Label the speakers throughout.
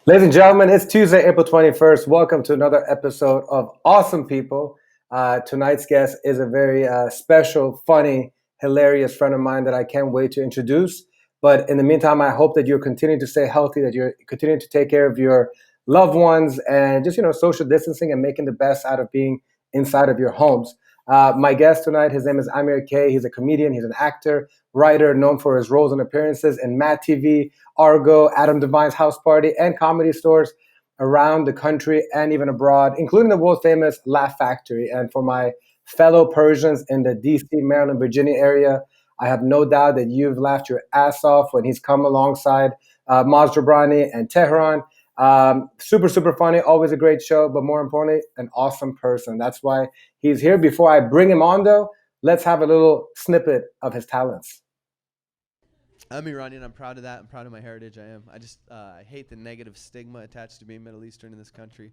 Speaker 1: Ladies and gentlemen, it's Tuesday, April 21st. Welcome to another episode of Awesome People. Tonight's guest is a very special, funny, hilarious friend of mine that I can't wait to introduce. But in the meantime, I hope that you're continuing to stay healthy, that you're continuing to take care of your loved ones and just, social distancing and making the best out of being inside of your homes. My guest tonight, his name is Amir K. He's a comedian, he's an actor, writer, known for his roles and appearances in MADtv, Argo, Adam Devine's House Party, and comedy stores around the country and even abroad, including the world famous Laugh Factory. And for my fellow Persians in the DC, Maryland, Virginia area, I have no doubt that you've laughed your ass off when he's come alongside Maz Jobrani and Tehran. Super, super funny, always a great show, but more importantly, an awesome person. That's why he's here. Before I bring him on, though, let's have a little snippet of his talents.
Speaker 2: I'm Iranian. I'm proud of that. I'm proud of my heritage. I am. I hate the negative stigma attached to being Middle Eastern in this country.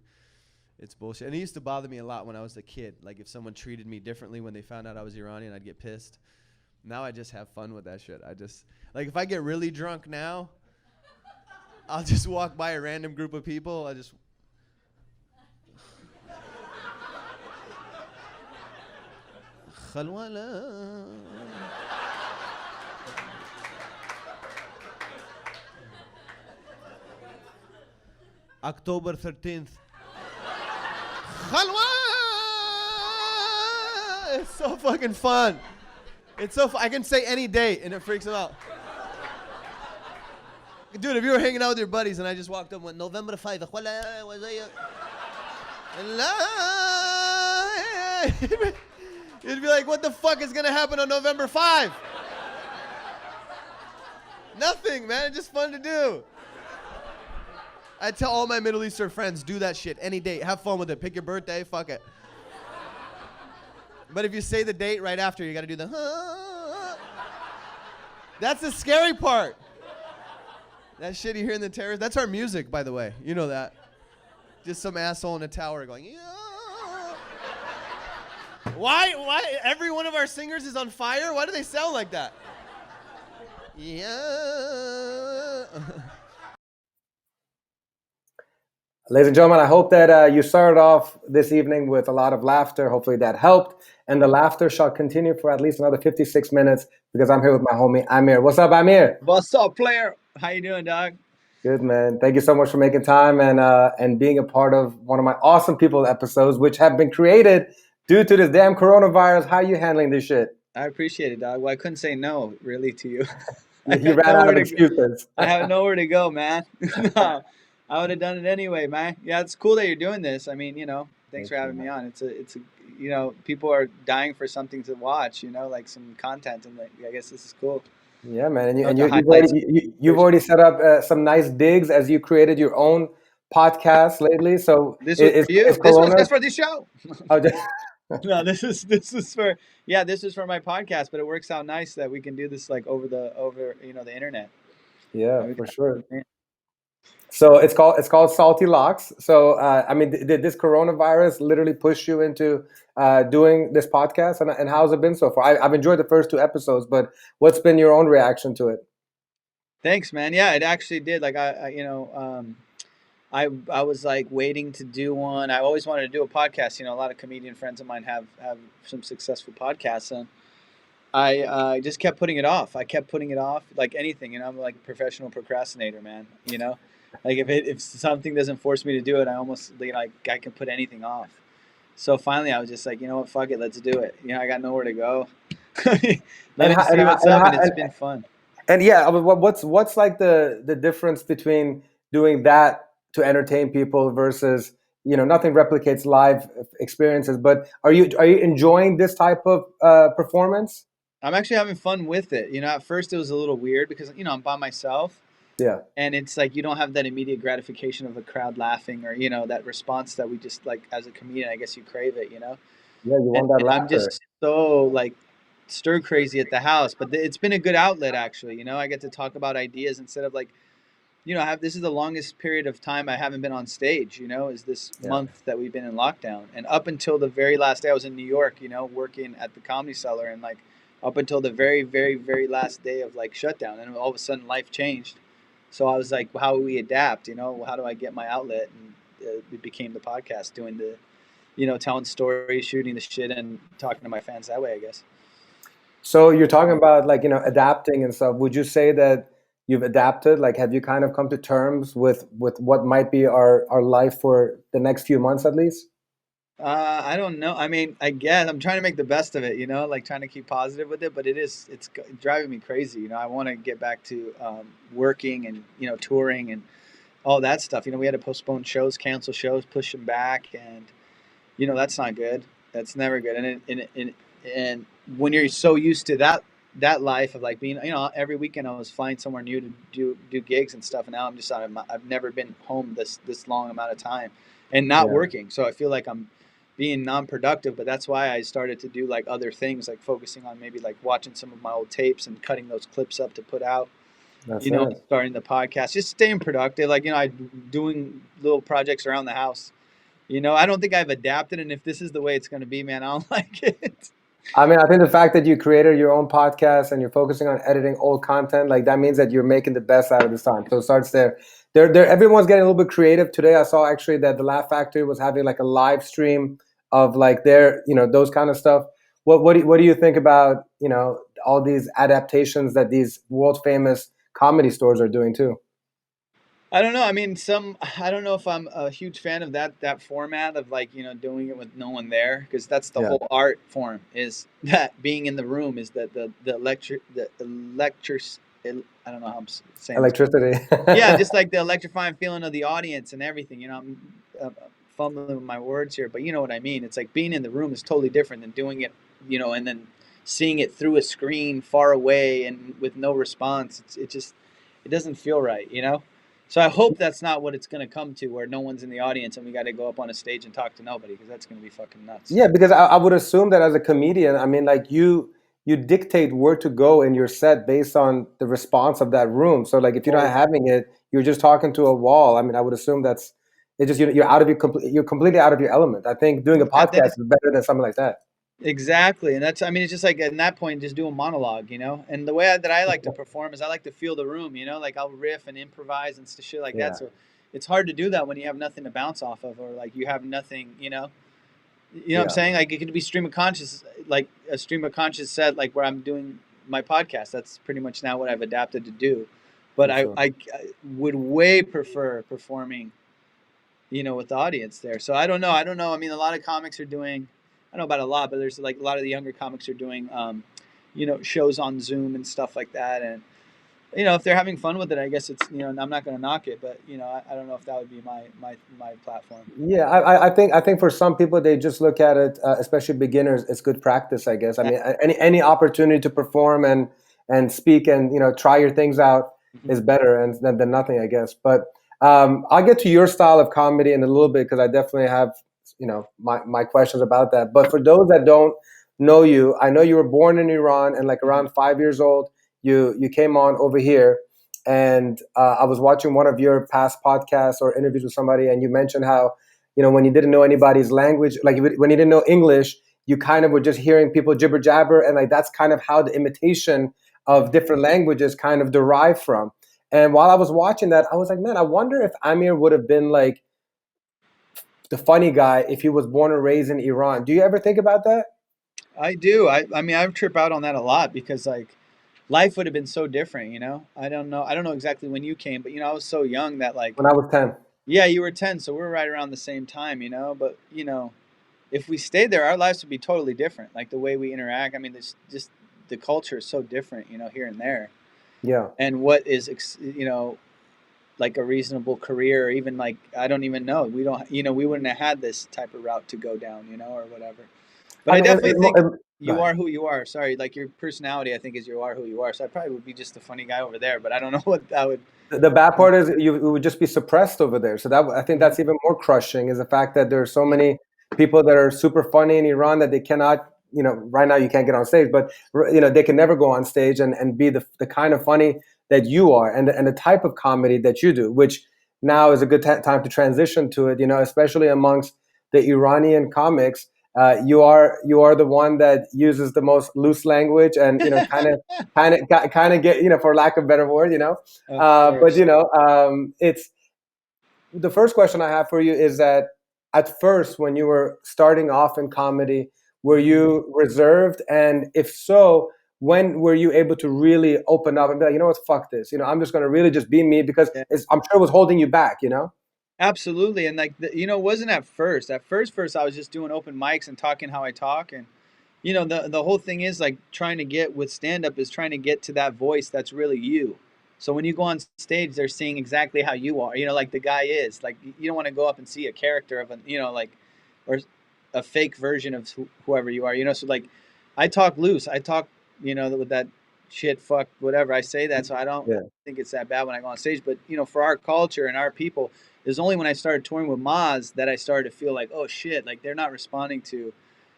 Speaker 2: It's bullshit. And it used to bother me a lot when I was a kid. Like if someone treated me differently when they found out I was Iranian, I'd get pissed. Now I just have fun with that shit. Like if I get really drunk now, I'll just walk by a random group of people. October 13th. It's so fucking fun. I can say any date and it freaks them out. Dude, if you were hanging out with your buddies and I just walked up and went, November 5, you'd be like, what the fuck is gonna happen on November 5? Nothing, man. It's just fun to do. I tell all my Middle Eastern friends, do that shit any date. Have fun with it. Pick your birthday. Fuck it. But if you say the date right after, you got to do the. That's the scary part. That shit you hear in the terrorists. That's our music, by the way. You know that. Just some asshole in a tower going. Yeah. Why? Every one of our singers is on fire. Why do they sound like that? Yeah.
Speaker 1: Ladies and gentlemen, I hope that you started off this evening with a lot of laughter. Hopefully that helped. And the laughter shall continue for at least another 56 minutes because I'm here with my homie, Amir. What's up, Amir?
Speaker 3: What's up, player? How you doing, dog?
Speaker 1: Good, man. Thank you so much for making time and being a part of one of my Awesome People episodes, which have been created due to this damn coronavirus. How are you handling this shit?
Speaker 3: I appreciate it, dog. Well, I couldn't say no, really, to you.
Speaker 1: You ran out of excuses.
Speaker 3: I have nowhere to go, man. No, I would have done it anyway, man. Yeah, it's cool that you're doing this. I mean, thanks for having me on. It's a people are dying for something to watch, like some content, and I guess this is cool.
Speaker 1: Yeah, man. And you've already set up some nice digs as you created your own podcast lately. So
Speaker 3: this was for you. This was for this show. No, this is for my podcast, but it works out nice that we can do this like over the internet.
Speaker 1: Yeah, for sure. So it's called Salty Locks. So did this coronavirus literally push you into doing this podcast? And how's it been so far? I've enjoyed the first 2 episodes, but what's been your own reaction to it?
Speaker 3: Thanks, man. Yeah, it actually did. Like I was like waiting to do one. I always wanted to do a podcast. A lot of comedian friends of mine have some successful podcasts, and I just kept putting it off. I kept putting it off like anything. I'm like a professional procrastinator, man. Like if something doesn't force me to do it, I almost I can put anything off. So finally, I was just like, you know what, fuck it, let's do it. I got nowhere to go. Let me see what's up, and it's been fun.
Speaker 1: And yeah, what's like the difference between doing that to entertain people versus nothing replicates live experiences. But are you enjoying this type of performance?
Speaker 3: I'm actually having fun with it. At first it was a little weird because I'm by myself.
Speaker 1: Yeah.
Speaker 3: And it's like you don't have that immediate gratification of a crowd laughing or that response that we just like as a comedian. I guess you crave it.
Speaker 1: Yeah, you want that laughter.
Speaker 3: I'm just so like stir crazy at the house, but it's been a good outlet actually. I get to talk about ideas instead of like. This is the longest period of time I haven't been on stage, is this month that we've been in lockdown. And up until the very last day, I was in New York, working at the Comedy Cellar. And like up until the very, very, very last day of like shutdown. And all of a sudden life changed. So I was like, how do we adapt? How do I get my outlet? And it became the podcast, doing the, telling stories, shooting the shit, and talking to my fans that way, I guess.
Speaker 1: So you're talking about like, adapting and stuff. Would you say that you've adapted? Like, have you kind of come to terms with what might be our life for the next few months at least?
Speaker 3: I don't know. I mean, I guess I'm trying to make the best of it, like trying to keep positive with it, but it's driving me crazy. I want to get back to working and, touring and all that stuff. We had to postpone shows, cancel shows, push them back. And, that's not good. That's never good. And when you're so used to that life of like being, every weekend I was flying somewhere new to do gigs and stuff. And now I've never been home this long amount of time and not
Speaker 1: Yeah,
Speaker 3: working. So I feel like I'm being non-productive, but that's why I started to do like other things, like focusing on maybe like watching some of my old tapes and cutting those clips up to put out,
Speaker 1: that's it.
Speaker 3: starting the podcast, just staying productive. Like, I doing little projects around the house. I don't think I've adapted, and if this is the way it's going to be, man, I don't like it.
Speaker 1: I mean, I think the fact that you created your own podcast and you're focusing on editing old content, like that means that you're making the best out of this time. So it starts there. Everyone's getting a little bit creative. Today I saw actually that the Laugh Factory was having like a live stream of like their, those kind of stuff. What do you think about, all these adaptations that these world famous comedy stores are doing too?
Speaker 3: I don't know. I mean, I don't know if I'm a huge fan of that format of like, doing it with no one there, because that's the
Speaker 1: Yeah.
Speaker 3: whole art form, is that being in the room, is that the lectures. I don't know how I'm saying this.
Speaker 1: Electricity.
Speaker 3: Yeah, just like the electrifying feeling of the audience and everything. I'm fumbling with my words here, but you know what I mean. It's like being in the room is totally different than doing it, and then seeing it through a screen far away and with no response. It doesn't feel right. So I hope that's not what it's going to come to, where no one's in the audience and we got to go up on a stage and talk to nobody, because that's going to be fucking nuts.
Speaker 1: Yeah, because I would assume that as a comedian, I mean, like you dictate where to go in your set based on the response of that room. So like if you're not having it, you're just talking to a wall. I mean, I would assume that's it's just you're out of you're completely out of your element. I think doing a
Speaker 3: Yeah,
Speaker 1: podcast is better than something like that.
Speaker 3: exactly. And I mean, it's just like at that point, just do a monologue. And the way that I like to perform is I like to feel the room. Like I'll riff and improvise and shit like
Speaker 1: Yeah,
Speaker 3: that. So it's hard to do that when you have nothing to bounce off of, or like you have nothing. What I'm
Speaker 1: yeah,
Speaker 3: saying? Like it could be stream of conscious, like a stream of conscious set, like where I'm doing my podcast. That's pretty much now what I've adapted to do. But
Speaker 1: for sure.
Speaker 3: I would way prefer performing, with the audience there. So I don't know. I don't know. I mean, a lot of comics are doing, I don't know about a lot, but there's like a lot of the younger comics are doing, shows on Zoom and stuff like that. And, if they're having fun with it, I guess it's, I'm not going to knock it, but, I don't know if that would be my platform.
Speaker 1: Yeah, I think for some people they just look at it, especially beginners, it's good practice. I guess. I mean, any opportunity to perform and speak and try your things out is better and than nothing, I guess. But I'll get to your style of comedy in a little bit because I definitely have my questions about that. But for those that don't know you, I know you were born in Iran and like around 5 years old, you came on over here. And I was watching one of your past podcasts or interviews with somebody, and you mentioned how, when you didn't know anybody's language, like when you didn't know English, you kind of were just hearing people jibber jabber, and like that's kind of how the imitation of different languages kind of derived from. And while I was watching that, I was like, man, I wonder if Amir would have been like the funny guy if he was born and raised in Iran. Do you ever think about that?
Speaker 3: I do. I mean, I trip out on that a lot, because like life would have been so different. I don't know. I don't know exactly when you came, but I was so young that like,
Speaker 1: When I was 10.
Speaker 3: yeah, you were 10, so we're right around the same time. But if we stayed there, our lives would be totally different. Like the way we interact. I mean, there's just the culture is so different, here and there.
Speaker 1: Yeah.
Speaker 3: And what is, like a reasonable career, or even like, I don't even know. We don't, we wouldn't have had this type of route to go down, or whatever. But
Speaker 1: I
Speaker 3: I
Speaker 1: mean,
Speaker 3: definitely think
Speaker 1: go
Speaker 3: you
Speaker 1: ahead.
Speaker 3: are who you are. Sorry, like your personality, I think, is you are who you are. So I probably would be just a funny guy over there, but I don't know what that would.
Speaker 1: The bad part is you would just be suppressed over there. So that I think
Speaker 3: Mhm.
Speaker 1: that's even more crushing is the fact that there are so many people that are super funny in Iran that they cannot, right now you can't get on stage, but they can never go on stage and be the kind of funny that you are and the type of comedy that you do, which now is a good time to transition to it, especially amongst the Iranian comics. you are the one that uses the most loose language, and kind of get, for lack of a better word,
Speaker 3: Of
Speaker 1: but
Speaker 3: course.
Speaker 1: it's the first question I have for you is that at first, when you were starting off in comedy, were you reserved? And if so, when were you able to really open up and be like, you know what, fuck this, I'm just going to really just be me, because
Speaker 3: Yeah.
Speaker 1: I'm sure it was holding you back,
Speaker 3: Absolutely. And like, it wasn't at first. At first, I was just doing open mics and talking how I talk. And, the whole thing is like trying to get with stand up is trying to get to that voice that's really you. So when you go on stage, they're seeing exactly how you are, like the guy is. Like, you don't want to go up and see a character of or a fake version of whoever you are, So like, I talk loose. I talk, with that shit, fuck, whatever. I say that. So I don't
Speaker 1: Yeah.
Speaker 3: think it's that bad when I go on stage. But, for our culture and our people, it was only when I started touring with Maz that I started to feel like, oh shit, like they're not responding to,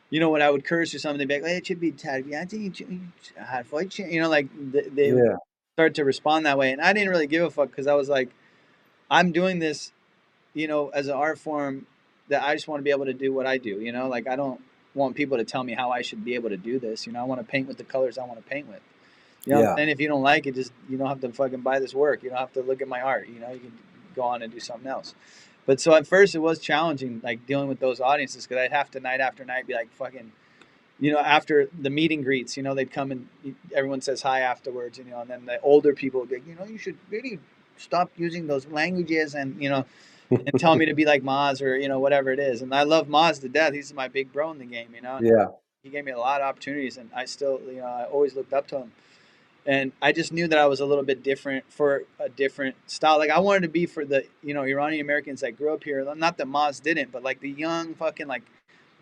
Speaker 3: when I would curse or something, they'd be like, hey, it should be tag. Yeah, I think like they would
Speaker 1: Yeah.
Speaker 3: start to respond that way. And I didn't really give a fuck because I was like, I'm doing this, as an art form that I just want to be able to do what I do, like I don't want people to tell me how I should be able to do this. I want to paint with the colors I want to paint with.
Speaker 1: Yeah.
Speaker 3: And if you don't like it, just you don't have to fucking buy this work. You don't have to look at my art. You can go on and do something else. But so at first it was challenging, like dealing with those audiences, because I'd have to night after night be like fucking, after the meet and greets, they'd come and everyone says hi afterwards, and then the older people would be like, you should really stop using those languages and and tell me to be like Maz or whatever it is. And I love Maz to death. He's my big bro in the game, And
Speaker 1: Yeah.
Speaker 3: he gave me a lot of opportunities, and I still, I always looked up to him. And I just knew that I was a little bit different for a different style. Like I wanted to be for the Iranian Americans that grew up here. Not that Maz didn't, but like the young fucking like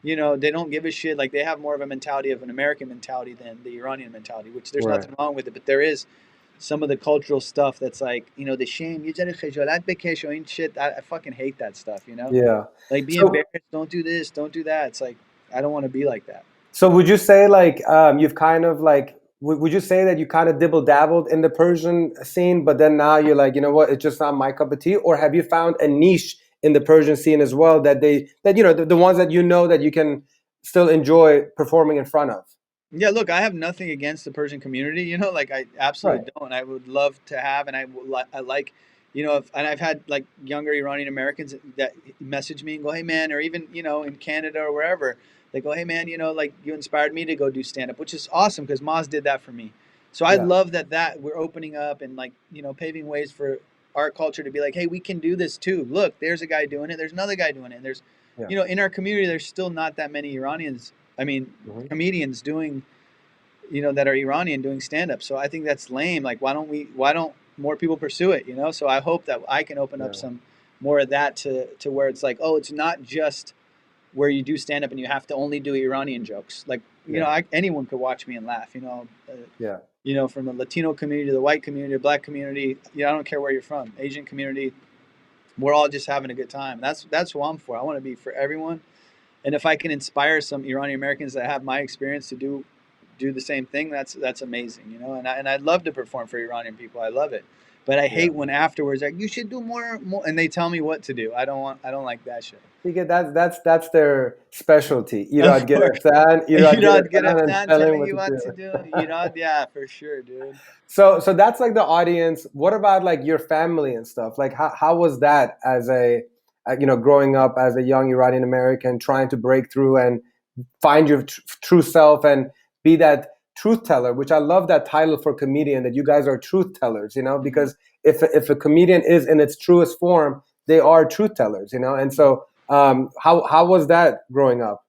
Speaker 3: they don't give a shit. Like they have more of a mentality of an American mentality than the Iranian mentality, which there's
Speaker 1: Right.
Speaker 3: nothing wrong with it. But there is some of the cultural stuff that's like the shame. You just shit. I fucking hate that stuff.
Speaker 1: Yeah.
Speaker 3: Like be
Speaker 1: So,
Speaker 3: embarrassed. Don't do this. Don't do that. It's like I don't want to be like that.
Speaker 1: so would you say like you've kind of like would you say that you kind of dibble dabbled in the Persian scene, but then now you're like, you know what, it's just not my cup of tea? Or have you found a niche in the Persian scene as well that the ones that that you can still enjoy performing in front of?
Speaker 3: Yeah, look, I have nothing against the Persian community. Like I
Speaker 1: Right.
Speaker 3: absolutely don't. I would love to have, and I like, and I've had like younger Iranian Americans that message me and go, "Hey, man," or even in Canada or wherever, they go, "Hey, man, like you inspired me to go do stand up," which is awesome because Maz did that for me. So I
Speaker 1: Yeah.
Speaker 3: love that we're opening up and like paving ways for our culture to be like, "Hey, we can do this too. Look, there's a guy doing it. There's another guy doing it. And there's,
Speaker 1: Yeah.
Speaker 3: in our community, there's still not that many Iranians. I mean,
Speaker 1: Mhm.
Speaker 3: comedians doing." That are Iranian doing stand up. So I think that's lame. Like, why don't more people pursue it? So I hope that I can open up
Speaker 1: Yeah.
Speaker 3: some more of that to where it's like, oh, it's not just where you do stand up and you have to only do Iranian jokes. Like,
Speaker 1: Yeah.
Speaker 3: anyone could watch me and laugh,
Speaker 1: Yeah.
Speaker 3: from the Latino community, the white community, the black community, I don't care where you're from, Asian community, we're all just having a good time. That's who I'm for. I want to be for everyone. And if I can inspire some Iranian Americans that have my experience to do the same thing, that's amazing, And I'd love to perform for Iranian people. I love it, but I
Speaker 1: Yeah.
Speaker 3: hate when afterwards like you should do more, and they tell me what to do. I don't like that shit.
Speaker 1: Because that's their specialty.
Speaker 3: Of course,
Speaker 1: Irad
Speaker 3: you're not good
Speaker 1: Gerefan,
Speaker 3: at
Speaker 1: and
Speaker 3: that
Speaker 1: telling
Speaker 3: telling
Speaker 1: what
Speaker 3: you
Speaker 1: to
Speaker 3: what
Speaker 1: do.
Speaker 3: to do. Yeah, for sure, dude.
Speaker 1: So that's like the audience. What about like your family and stuff? Like how was that as a growing up as a young Iranian American trying to break through and find your true self and be that truth teller, which I love that title for comedian, that you guys are truth tellers,
Speaker 3: Mm-hmm.
Speaker 1: because if a comedian is in its truest form, they are truth tellers, and so how was that growing up?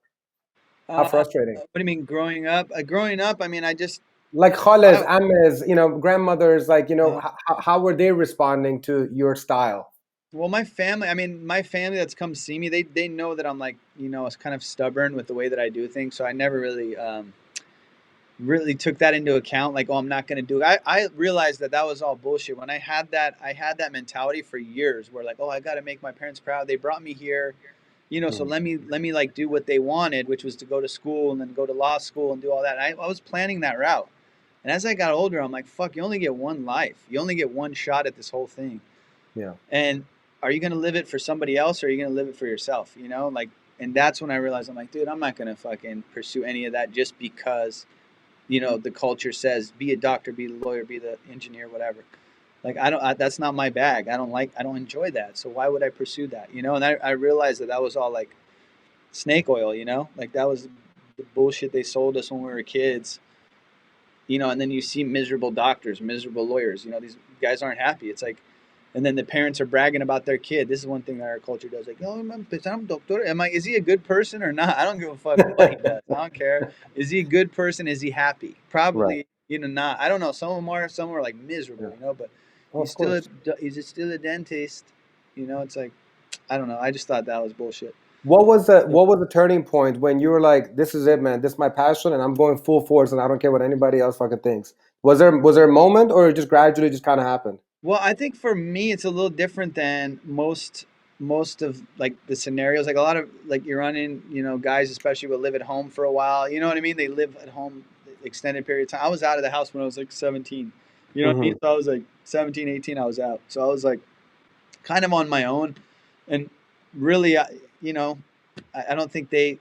Speaker 1: How frustrating.
Speaker 3: What do you mean growing up? Growing up, I mean,
Speaker 1: Like khales,
Speaker 3: I
Speaker 1: ammes, grandmothers, like,
Speaker 3: uh,
Speaker 1: how were they responding to your style?
Speaker 3: well, my family. I mean, my family that's come see me, they know that I'm like, it's kind of stubborn with the way that I do things. So I never really took that into account. Like, oh, I'm not going to do it. I realized that was all bullshit. When I had that mentality for years, where like, oh, I got to make my parents proud. They brought me here, so
Speaker 1: Mm.
Speaker 3: let me like do what they wanted, which was to go to school and then go to law school and do all that. I was planning that route. And as I got older, I'm like, fuck, you only get one life. You only get one shot at this whole thing.
Speaker 1: Yeah.
Speaker 3: And are you going to live it for somebody else, or are you going to live it for yourself? Like, And that's when I realized, I'm like, dude, I'm not going to fucking pursue any of that just because, you know, the culture says be a doctor, be a lawyer, be the engineer, whatever. Like, that's not my bag. I don't enjoy that. So why would I pursue that? You know? And I realized that was all like snake oil, you know, like that was the bullshit they sold us when we were kids, you know. And then you see miserable doctors, miserable lawyers, you know, these guys aren't happy. It's like, and then the parents are bragging about their kid. This is one thing that our culture does. Like, oh, I'm doctor. Is he a good person or not? I don't give a fuck what he does. I don't care. Is he a good person? Is he happy?
Speaker 1: Right.
Speaker 3: Probably, you know, not. I don't know. Some are like miserable,
Speaker 1: Yeah.
Speaker 3: you know. But
Speaker 1: Well, of course.
Speaker 3: he's still a dentist, you know. It's like, I don't know. I just thought that was bullshit.
Speaker 1: What was the turning point when you were like, "This is it, man. This is my passion, and I'm going full force, and I don't care what anybody else fucking thinks." Was there a moment, or it just gradually just kind of happened?
Speaker 3: Well, I think for me, it's a little different than most of like the scenarios. Like a lot of like Iranian, you know, guys especially will live at home for a while. You know what I mean? They live at home extended period of time. I was out of the house when I was like 17. You know what I mean?
Speaker 1: Hmm.
Speaker 3: So I was like 17, 18, I was out. So I was like kind of on my own. And really, you know, I don't think they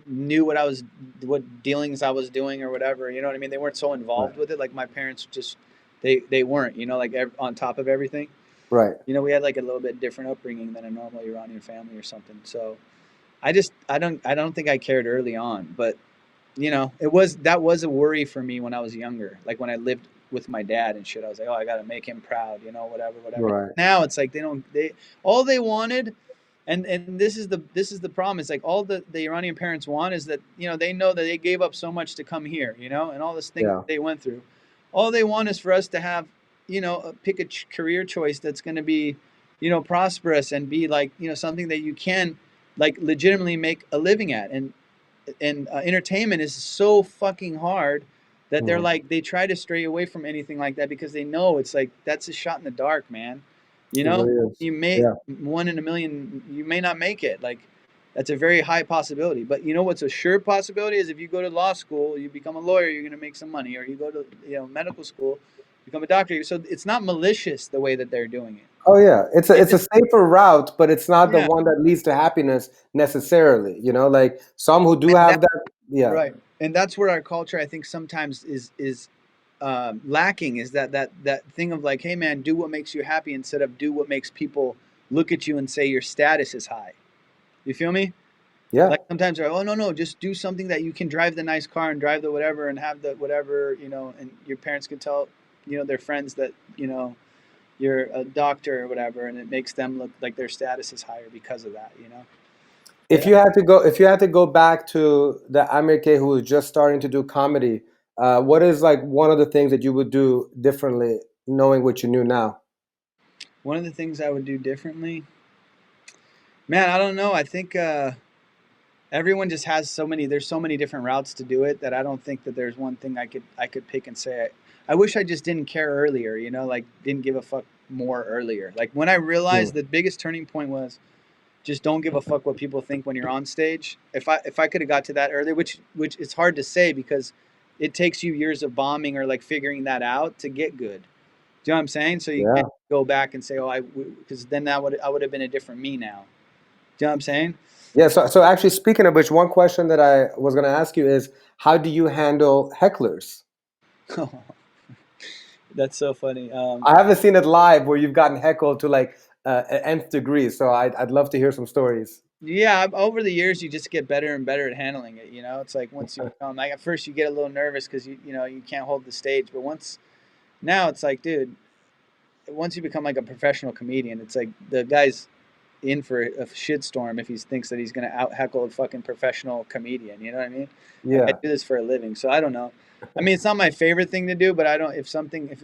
Speaker 3: knew what dealings I was doing or whatever. You know what I mean? They weren't so
Speaker 1: Right.
Speaker 3: involved with it. Like my parents just, they weren't, you know, like on top of everything.
Speaker 1: Right.
Speaker 3: You know, we had like a little bit different upbringing than a normal Iranian family or something. So I don't think I cared early on, but you know, that was a worry for me when I was younger. Like when I lived with my dad and shit, I was like, oh, I got to make him proud, you know, whatever, whatever.
Speaker 1: Right.
Speaker 3: Now it's like they all they wanted, and this is the problem. It's like all the Iranian parents want is that, you know, they know that they gave up so much to come here, you know, and all this thing
Speaker 1: Yeah.
Speaker 3: they went through. All they want is for us to have, you know, pick a career choice that's going to be, you know, prosperous and be like, you know, something that you can like legitimately make a living at. And entertainment is so fucking hard that they're
Speaker 1: Hmm.
Speaker 3: like they try to stray away from anything like that because they know it's like that's a shot in the dark, man. You
Speaker 1: It
Speaker 3: know,
Speaker 1: really is.
Speaker 3: you may
Speaker 1: Yeah.
Speaker 3: one in a million, you may not make it. Like that's a very high possibility. But you know what's a sure possibility is if you go to law school, you become a lawyer, you're going to make some money, or you go to, you know, medical school, become a doctor. So it's not malicious the way that they're doing it.
Speaker 1: Oh yeah, it's a
Speaker 3: It
Speaker 1: it's a
Speaker 3: just
Speaker 1: safer route, but it's not the
Speaker 3: yeah,
Speaker 1: one that leads to happiness necessarily. You know, like some who do
Speaker 3: and
Speaker 1: have
Speaker 3: that
Speaker 1: that. Yeah.
Speaker 3: right, and that's where our culture I think sometimes is lacking, is that thing of like, hey man, do what makes you happy instead of do what makes people look at you and say your status is high. You feel me?
Speaker 1: Yeah.
Speaker 3: Like sometimes they're, oh no, just do something that you can drive the nice car and drive the whatever and have the whatever, you know, and your parents can tell, you know, their friends that, you know, you're a doctor or whatever, and it makes them look like their status is higher because of that, you know.
Speaker 1: If
Speaker 3: But
Speaker 1: you had to go, if you had to go back to the Amir K who was just starting to do comedy, what is like one of the things that you would do differently, knowing what you knew now?
Speaker 3: one of the things I would do differently, man, I don't know. I think everyone just has so many, there's so many different routes to do it that I don't think that there's one thing I could pick and say I wish I just didn't care earlier, you know, like didn't give a fuck more earlier. Like when I
Speaker 1: Hmm.
Speaker 3: realized the biggest turning point was just don't give a fuck what people think when you're on stage. If I could have got to that earlier, which is hard to say because it takes you years of bombing or like figuring that out to get good. Do you know what I'm saying? So you
Speaker 1: Yeah.
Speaker 3: can't go back and say, oh, because then I would have been a different me now. Do you know what I'm saying?
Speaker 1: Yeah. So actually, speaking of which, one question that I was going to ask you is, how do you handle hecklers?
Speaker 3: That's so funny.
Speaker 1: I haven't seen it live where you've gotten heckled to like an nth degree. So I'd love to hear some stories.
Speaker 3: Yeah, over the years, you just get better and better at handling it. You know, it's like once you become like at first you get a little nervous because you know you can't hold the stage, but once now it's like, dude, once you become like a professional comedian, it's like the guy's in for a shitstorm if he thinks that he's gonna out heckle a fucking professional comedian. You know what I mean? Like I
Speaker 1: Yeah.
Speaker 3: do this for a living, so I don't know. I mean, it's not my favorite thing to do, but I don't. If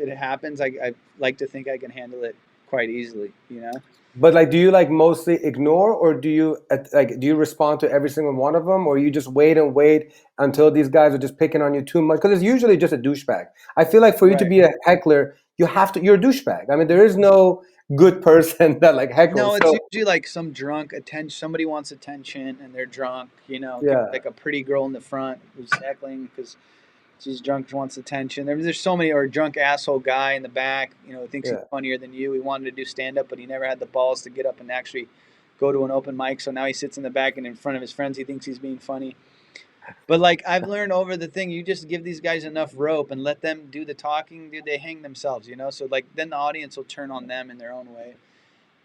Speaker 3: it happens, I like to think I can handle it quite easily. You know?
Speaker 1: But like, do you like mostly ignore, or do you like do you respond to every single one of them, or you just wait and wait until these guys are just picking on you too much? Because it's usually just a douchebag. I feel like for you to
Speaker 3: Right.
Speaker 1: be a heckler, you're a douchebag. I mean, there is no good person that like heckles.
Speaker 3: No, it's
Speaker 1: So
Speaker 3: usually like some drunk attention. Somebody wants attention and they're drunk. You know, could be
Speaker 1: yeah,
Speaker 3: like a pretty girl in the front who's heckling because she's drunk, wants attention. There's so many, or a drunk asshole guy in the back. You know, who thinks he's
Speaker 1: yeah,
Speaker 3: funnier than you. He wanted to do stand up, but he never had the balls to get up and actually go to an open mic. So now he sits in the back and in front of his friends, he thinks he's being funny. But like I've learned over the thing, you just give these guys enough rope and let them do the talking, dude, they hang themselves, you know? So like then the audience will turn on them in their own way.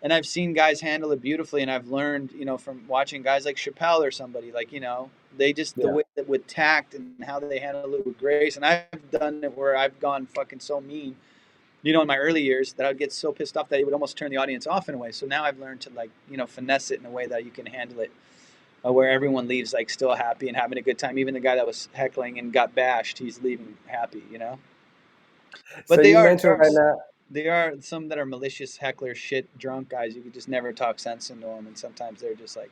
Speaker 3: And I've seen guys handle it beautifully, and I've learned, you know, from watching guys like Chappelle or somebody, like, you know, they just the
Speaker 1: Yeah.
Speaker 3: way that with tact and how they handle it with grace. And I've done it where I've gone fucking so mean, you know, in my early years that I would get so pissed off that it would almost turn the audience off in a way. So now I've learned to like, you know, finesse it in a way that you can handle it where everyone leaves like still happy and having a good time. Even the guy that was heckling and got bashed, he's leaving happy, you know.
Speaker 1: So
Speaker 3: But
Speaker 1: you mentioned right now.
Speaker 3: there are some that are malicious hecklers, shit drunk guys. You could just never talk sense into them, and sometimes they're just like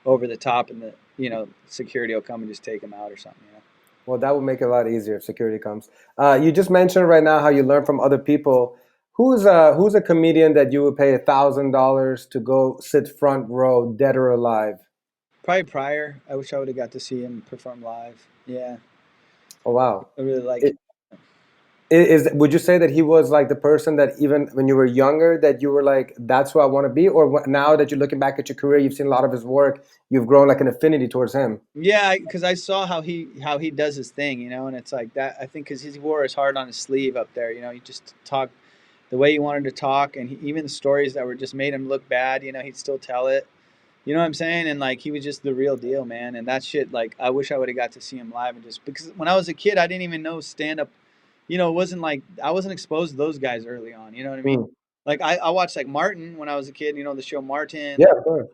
Speaker 3: over the top, and the, you know, security will come and just take them out or something. You know?
Speaker 1: Well, that would make it a lot easier if security comes. You just mentioned right now how you learn from other people. Who's a comedian that you would pay $1,000 to go sit front row, dead or alive?
Speaker 3: Probably Pryor. I wish I would have got to see him perform live. Yeah,
Speaker 1: Oh wow!
Speaker 3: I really like
Speaker 1: It,
Speaker 3: him.
Speaker 1: would you say that he was like the person that even when you were younger that you were like that's who I want to be, or now that you're looking back at your career, you've seen a lot of his work, you've grown like an affinity towards him?
Speaker 3: Yeah, because I saw how he does his thing, you know, and it's like that. I think because he wore his heart on his sleeve up there, you know, he just talked the way he wanted to talk, and even the stories that were just made him look bad, you know, he'd still tell it. You know what I'm saying? And like he was just the real deal, man. And that shit, like I wish I would have got to see him live and just because when I was a kid, I didn't even know stand up. You know, it wasn't like I wasn't exposed to those guys early on. You know what I mean?
Speaker 1: Hmm.
Speaker 3: Like I watched like Martin when I was a kid. You know the show Martin,
Speaker 1: Yeah, of course.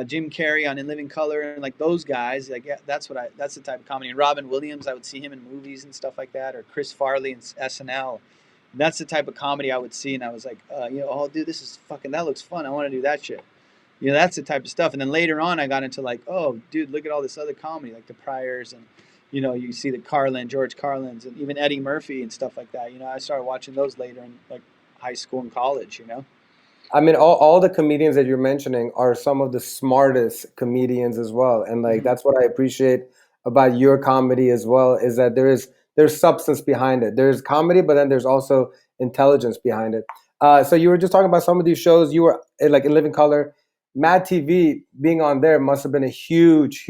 Speaker 3: Jim Carrey on In Living Color, and like those guys. Like yeah, that's the type of comedy. And Robin Williams, I would see him in movies and stuff like that, or Chris Farley in SNL. That's the type of comedy I would see, and I was like, you know, oh dude, this is fucking that looks fun. I want to do that shit. You know, that's the type of stuff. And then later on, I got into like, oh, dude, look at all this other comedy, like the Pryors, and you know, you see the George Carlins, and even Eddie Murphy and stuff like that. You know, I started watching those later in like high school and college. You know.
Speaker 1: I mean, all the comedians that you're mentioning are some of the smartest comedians as well, and like
Speaker 3: Mm-hmm.
Speaker 1: that's what I appreciate about your comedy as well is that there's substance behind it. There's comedy, but then there's also intelligence behind it. So you were just talking about some of these shows. You were like in Living Color, Mad TV. Being on there must have been a huge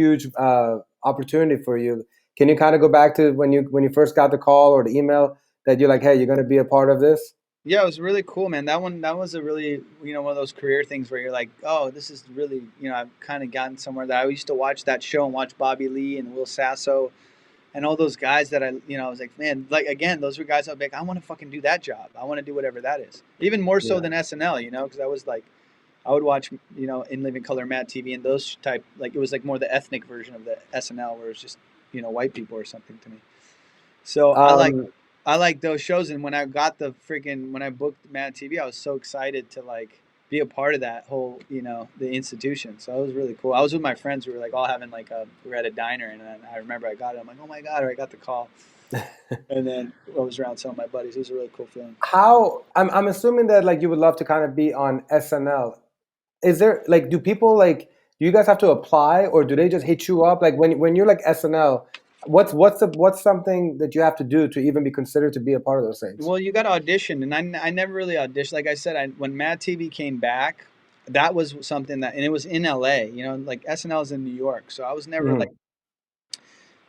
Speaker 1: opportunity for you. Can you kind of go back to when you first got the call or the email that you're like, hey, you're going to be a part of this?
Speaker 3: Yeah, it was really cool, man. That was a really, you know, one of those career things where you're like, oh, this is really, you know, I've kind of gotten somewhere that I used to watch that show and watch Bobby Lee and Will Sasso and all those guys that I, you know, I was like, man, like again, those were guys I'd be like, I want to fucking do that job. I want to do whatever that is. Even more so
Speaker 1: Yeah.
Speaker 3: than SNL, you know, because I was like, I would watch, you know, In Living Color, MADtv, and those type, like it was like more the ethnic version of the SNL, where it's just, you know, white people or something to me. So
Speaker 1: Um,
Speaker 3: I like those shows, and when I got when I booked MADtv, I was so excited to like be a part of that whole, you know, the institution. So it was really cool. I was with my friends. We were like all having like we were at a diner, and then I remember I got it. I'm like, oh my god, or I got the call, and then I was around some of my buddies. It was a really cool feeling.
Speaker 1: how I'm assuming that like you would love to kind of be on SNL. Is there like do people like do you guys have to apply or do they just hit you up like when you're like SNL? What's something that you have to do to even be considered to be a part of those things?
Speaker 3: Well, you got to audition, and I never really auditioned. Like I said, when MADtv came back, that was something that, and it was in LA. You know, like SNL is in New York, so
Speaker 1: Mhm.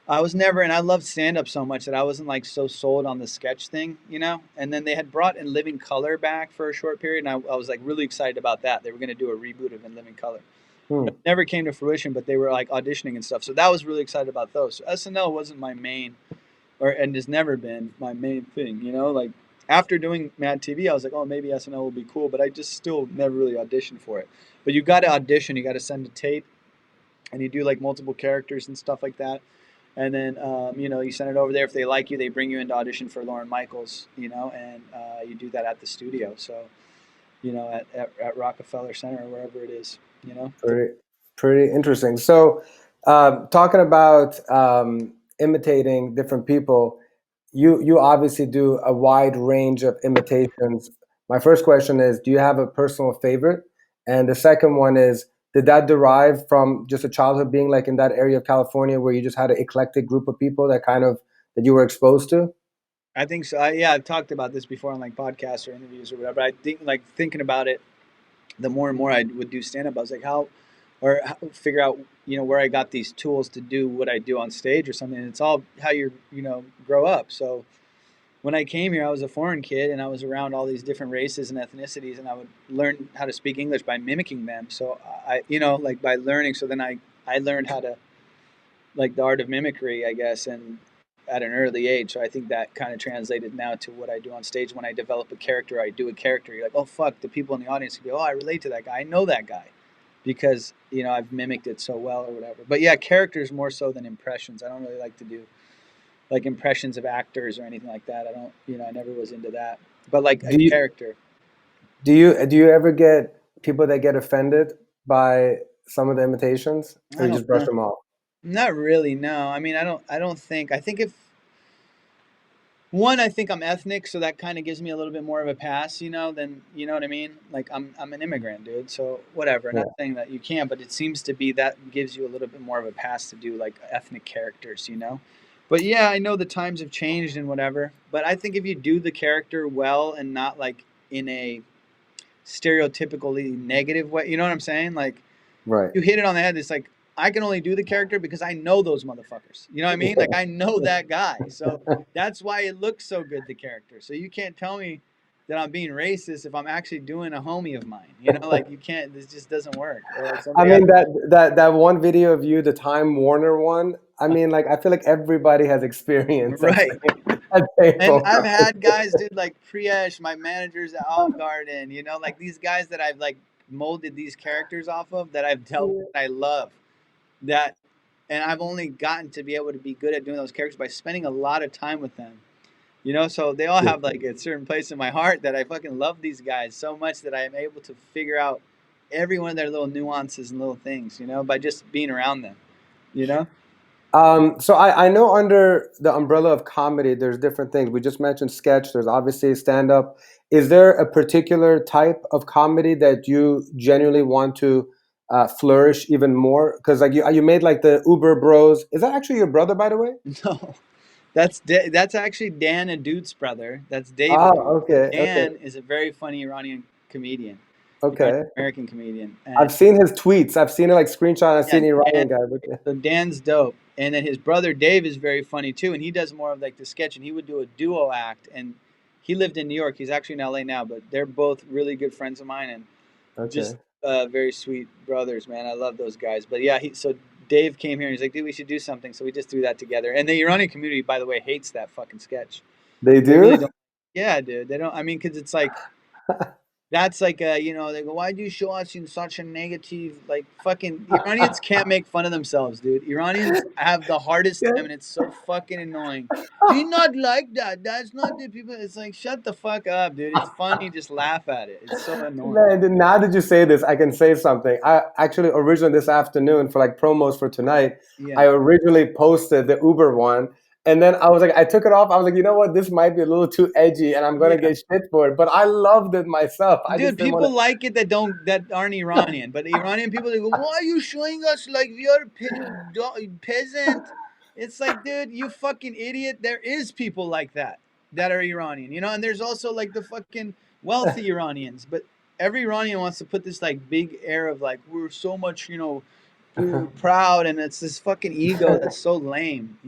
Speaker 3: I was never, and I loved stand up so much that I wasn't like so sold on the sketch thing, you know. And then they had brought In Living Color back for a short period, and I was like really excited about that. They were going to do a reboot of In Living Color. You know,
Speaker 1: Hmm.
Speaker 3: it never came to fruition, but they were like auditioning and stuff, so that was really excited about those. So SNL wasn't my main or and has never been my main thing. You know, like after doing MADtv, I was like, oh, maybe SNL will be cool, but I just still never really auditioned for it. But you got to audition, you got to send a tape, and you do like multiple characters and stuff like that. And then you know you send it over there. If they like you, they bring you into audition for Lauren Michaels. You know, and you do that at the studio. So you know at Rockefeller Center or wherever it is. You know.
Speaker 1: Pretty interesting. So, talking about imitating different people, you obviously do a wide range of imitations. My first question is, do you have a personal favorite? And the second one is, did that derive from just a childhood being like in that area of California where you just had an eclectic group of people that you were exposed to?
Speaker 3: I think so. Yeah, I've talked about this before on like podcasts or interviews or whatever. I think like thinking about it, the more and more I would do stand up, I was like, figure out, where I got these tools to do what I do on stage or something. And it's all how grow up. So when I came here, I was a foreign kid and I was around all these different races and ethnicities, and I would learn how to speak English by mimicking them. So like by learning. So then I learned how to, like, the art of mimicry, I guess, and at an early age. So I think that kind of translated now to what I do on stage. When I develop a character, I do a character. You're like, oh fuck, the people in the audience can go, oh, I relate to that guy. I know that guy because I've mimicked it so well or whatever. But yeah, characters more so than impressions. I don't really like to do like impressions of actors or anything like that. I don't, I never was into that. But like a
Speaker 1: Do you
Speaker 3: character.
Speaker 1: do you ever get people that get offended by some of the imitations, or
Speaker 3: I
Speaker 1: you
Speaker 3: don't
Speaker 1: just brush
Speaker 3: know.
Speaker 1: them off?
Speaker 3: Not really. No. I mean, I don't think. I think if one, I think I'm ethnic, so that kind of gives me a little bit more of a pass, than what I mean. Like I'm an immigrant, dude. So whatever.
Speaker 1: Yeah.
Speaker 3: Not saying that you can't, but it seems to be that gives you a little bit more of a pass to do like ethnic characters. But yeah, I know the times have changed and whatever. But I think if you do the character well and not like in a stereotypically negative way, you know what I'm saying? Like
Speaker 1: Right.
Speaker 3: you hit it on the head. It's like I can only do the character because I know those motherfuckers. You know what I mean? Like I know that guy. So that's why it looks so good, the character. So you can't tell me that I'm being racist if I'm actually doing a homie of mine. Like you can't. This just doesn't work. Or like
Speaker 1: I
Speaker 3: somebody
Speaker 1: mean that one video of you, the Time Warner one. I mean, like I feel like everybody has experienced that
Speaker 3: right.
Speaker 1: that
Speaker 3: And
Speaker 1: painful.
Speaker 3: I've had guys, dude, like Priyesh, my managers at Olive Garden. Like these guys that I've like molded these characters off of that I've dealt with. I love that, and I've only gotten to be able to be good at doing those characters by spending a lot of time with them. So they all have like a certain place in my heart that I fucking love these guys so much that I am able to figure out every one of their little nuances and little things, by just being around them, you know?
Speaker 1: So I know under the umbrella of comedy, there's different things. We just mentioned sketch. There's obviously stand up. Is there a particular type of comedy that you genuinely want to flourish even more? Because like you made like the Uber Bros. Is that actually your brother, by the way?
Speaker 3: No, that's actually Dan Adute's brother. That's David.
Speaker 1: Oh, okay, okay,
Speaker 3: Dan is a very funny Iranian comedian, Iranian
Speaker 1: okay.
Speaker 3: American comedian.
Speaker 1: I've
Speaker 3: And
Speaker 1: seen his tweets. I've seen it like screenshot. I've
Speaker 3: yeah,
Speaker 1: seen the
Speaker 3: Dan,
Speaker 1: Iranian guy. But yeah.
Speaker 3: so Dan's dope. And then his brother Dave is very funny too, and he does more of like the sketch, and he would do a duo act. And he lived in New York. He's actually in LA now, but they're both really good friends of mine and just
Speaker 1: Okay.
Speaker 3: very sweet brothers, man. I love those guys. But yeah, so Dave came here and he's like, dude, we should do something. So we just threw that together. And the Iranian community, by the way, hates that fucking sketch.
Speaker 1: They
Speaker 3: They really
Speaker 1: do?
Speaker 3: don't. Yeah, dude. They don't. I mean, because it's like that's like they go, why do you show us in such a negative, like fucking Iranians can't make fun of themselves, dude. Iranians have the hardest time, and it's so fucking annoying. Do you not like that? That's not the people. It's like shut the fuck up, dude. It's funny, just laugh at it. It's so annoying.
Speaker 1: Man, now that you say this, I can say something. I actually originally this afternoon for like promos for tonight,
Speaker 3: Yeah.
Speaker 1: I originally posted the Uber one, and then I was like, I took it off. I was like, you know what, this might be a little too edgy, and I'm gonna
Speaker 3: Yeah.
Speaker 1: get shit for it. But I loved it myself. I just
Speaker 3: Dude,
Speaker 1: didn't want
Speaker 3: people like it that aren't Iranian, but Iranian people they go, "Why are you showing us like we are peasant?" It's like, dude, you fucking idiot. There is people like that are Iranian, and there's also like the fucking wealthy Iranians, but every Iranian wants to put this like big air of like we're so much, we're
Speaker 1: to.
Speaker 3: proud, and it's this fucking ego that's so lame.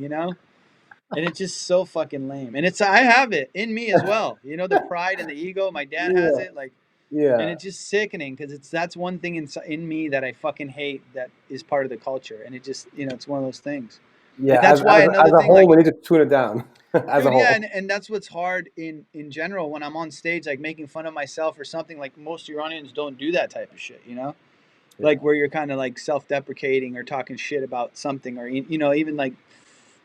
Speaker 3: And it's just so fucking lame. And I have it in me as well. The pride and the ego. My dad has
Speaker 1: Yeah,
Speaker 3: it. Like, and
Speaker 1: yeah,
Speaker 3: it's just sickening because that's one thing in me that I fucking hate that is part of the culture. And it just, it's one of those things. And
Speaker 1: yeah.
Speaker 3: that's why
Speaker 1: As
Speaker 3: another
Speaker 1: a
Speaker 3: thing,
Speaker 1: whole,
Speaker 3: like,
Speaker 1: we need to tune it down. As a
Speaker 3: dude, yeah,
Speaker 1: whole.
Speaker 3: and that's what's hard in general when I'm on stage, like making fun of myself or something. Like most Iranians don't do that type of shit. Like
Speaker 1: Yeah,
Speaker 3: where you're kind of like self-deprecating or talking shit about something or even like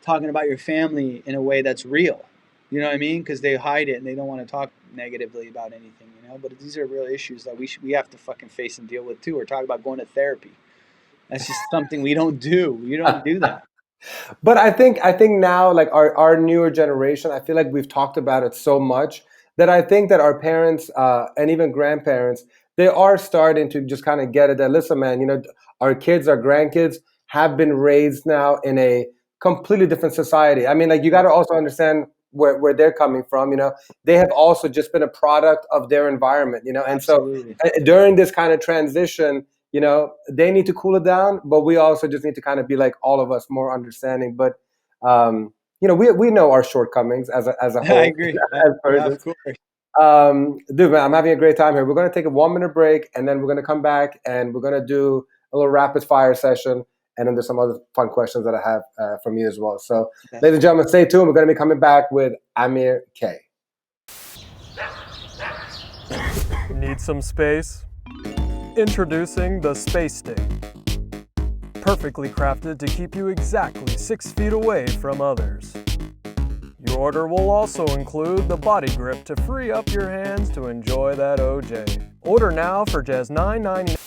Speaker 3: talking about your family in a way that's real. You know what I mean? Because they hide it and they don't want to talk negatively about anything. But these are real issues that we have to fucking face and deal with too. Or talk about going to therapy. That's just something we don't do. We don't do that.
Speaker 1: but I think now, like our newer generation, I feel like we've talked about it so much that I think that our parents and even grandparents, they are starting to just kind of get it. That listen, man, our kids, our grandkids have been raised now in a completely different society. I mean, like you got
Speaker 3: Yeah.
Speaker 1: to also understand. where they're coming from. They have also just been a product of their environment. And
Speaker 3: Absolutely.
Speaker 1: so during this kind of transition, they need to cool it down, but we also just need to kind of be like all of us, more understanding. But we know our shortcomings as a whole.
Speaker 3: I agree.
Speaker 1: As
Speaker 3: Yeah, of
Speaker 1: persons.
Speaker 3: course.
Speaker 1: Dude, man, I'm having a great time here. We're going to take a 1-minute break, and then we're going to come back and we're going to do a little rapid fire session. And then there's some other fun questions that I have from you as well. So, ladies and gentlemen, stay tuned. We're going to be coming back with Amir K.
Speaker 4: Need some space? Introducing the Space Stick. Perfectly crafted to keep you exactly 6 feet away from others. Your order will also include the body grip to free up your hands to enjoy that OJ. Order now for just $9.99.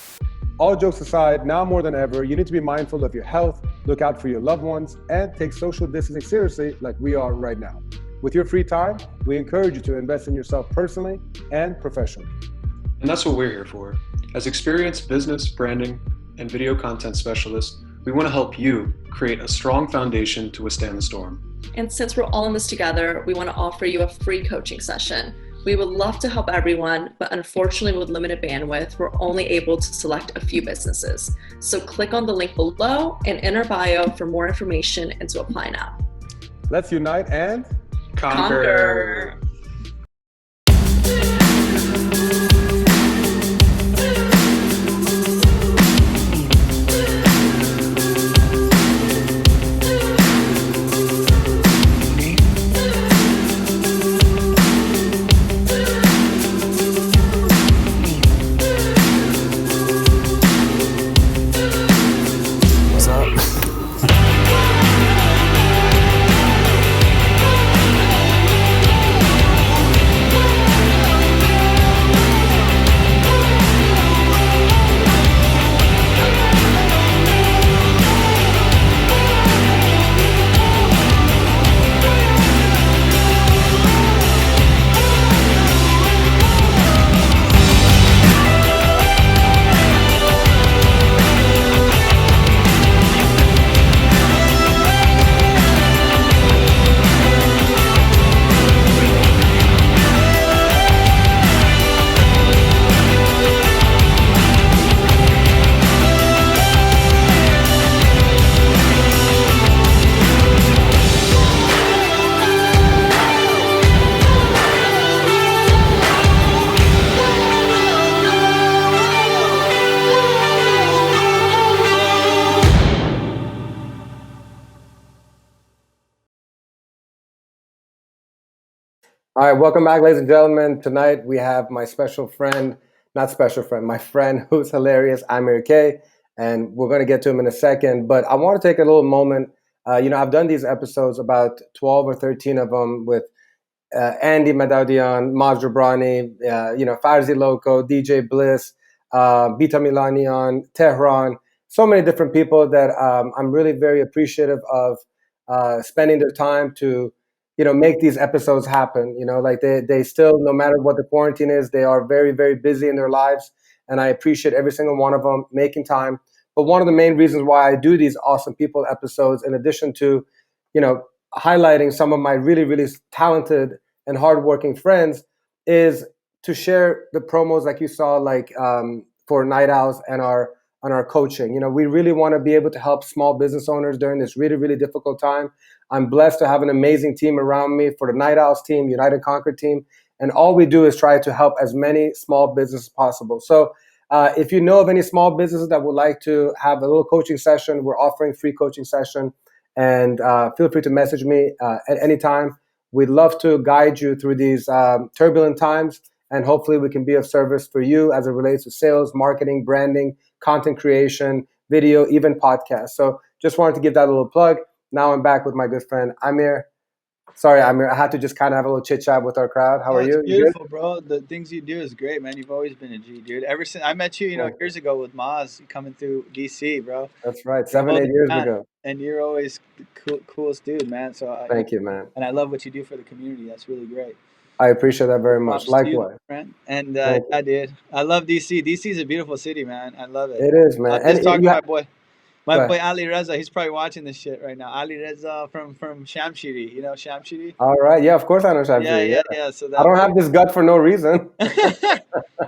Speaker 1: All jokes aside, now more than ever, you need to be mindful of your health, look out for your loved ones, and take social distancing seriously like we are right now. With your free time, we encourage you to invest in yourself personally and professionally.
Speaker 5: And that's what we're here for. As experienced business, branding, and video content specialists, we want to help you create a strong foundation to withstand the storm.
Speaker 6: And since we're all in this together, we want to offer you a free coaching session. We would love to help everyone, but unfortunately with limited bandwidth, we're only able to select a few businesses. So click on the link below and in our bio for more information and to apply now.
Speaker 1: Let's unite and
Speaker 5: Conquer.
Speaker 1: All right, welcome back, ladies and gentlemen. Tonight we have my my friend who's hilarious, Amir K, and we're going to get to him in a second. But I want to take a little moment. I've done these episodes, about 12 or 13 of them, with Andy Madaudian, Maz Jobrani, Farzi Loco, DJ Bliss, Bita Milanian, Tehran, so many different people that I'm really very appreciative of spending their time to make these episodes happen. Like they still, no matter what the quarantine is, they are very, very busy in their lives. And I appreciate every single one of them making time. But one of the main reasons why I do these awesome people episodes, in addition to, highlighting some of my really, really talented and hardworking friends, is to share the promos like you saw, like for Night Owls and our coaching. We really want to be able to help small business owners during this really, really difficult time. I'm blessed to have an amazing team around me for the Night Owls team, United Conquer team. And all we do is try to help as many small businesses as possible. So if you know of any small businesses that would like to have a little coaching session, we're offering free coaching session. And feel free to message me at any time. We'd love to guide you through these turbulent times. And hopefully we can be of service for you as it relates to sales, marketing, branding, content creation, video, even podcasts. So just wanted to give that a little plug. Now I'm back with my good friend, Amir. Sorry, Amir, I had to just kind of have a little chit chat with our crowd. How are you?
Speaker 3: It's beautiful, bro. The things you do is great, man. You've always been a G, dude. Ever since I met you, years ago with Maz coming through DC, bro.
Speaker 1: That's right, 7-8 years ago.
Speaker 3: And you're always the coolest dude, man. So
Speaker 1: thank you, man.
Speaker 3: And I love what you do for the community. That's really great.
Speaker 1: I appreciate that very much. Likewise.
Speaker 3: Friend. And I did. I love DC. DC is a beautiful city, man. I love it.
Speaker 1: It is, man.
Speaker 3: I was just talking to my boy. My
Speaker 1: Go
Speaker 3: boy
Speaker 1: ahead.
Speaker 3: Ali Reza, he's probably watching this shit right now. Ali Reza from Shamshiri, you know Shamshiri?
Speaker 1: All right. Yeah, of course I know
Speaker 3: Yeah,
Speaker 1: Shamshiri.
Speaker 3: yeah,
Speaker 1: Yeah.
Speaker 3: yeah. So
Speaker 1: I
Speaker 3: that
Speaker 1: don't
Speaker 3: boy.
Speaker 1: have this gut for no reason.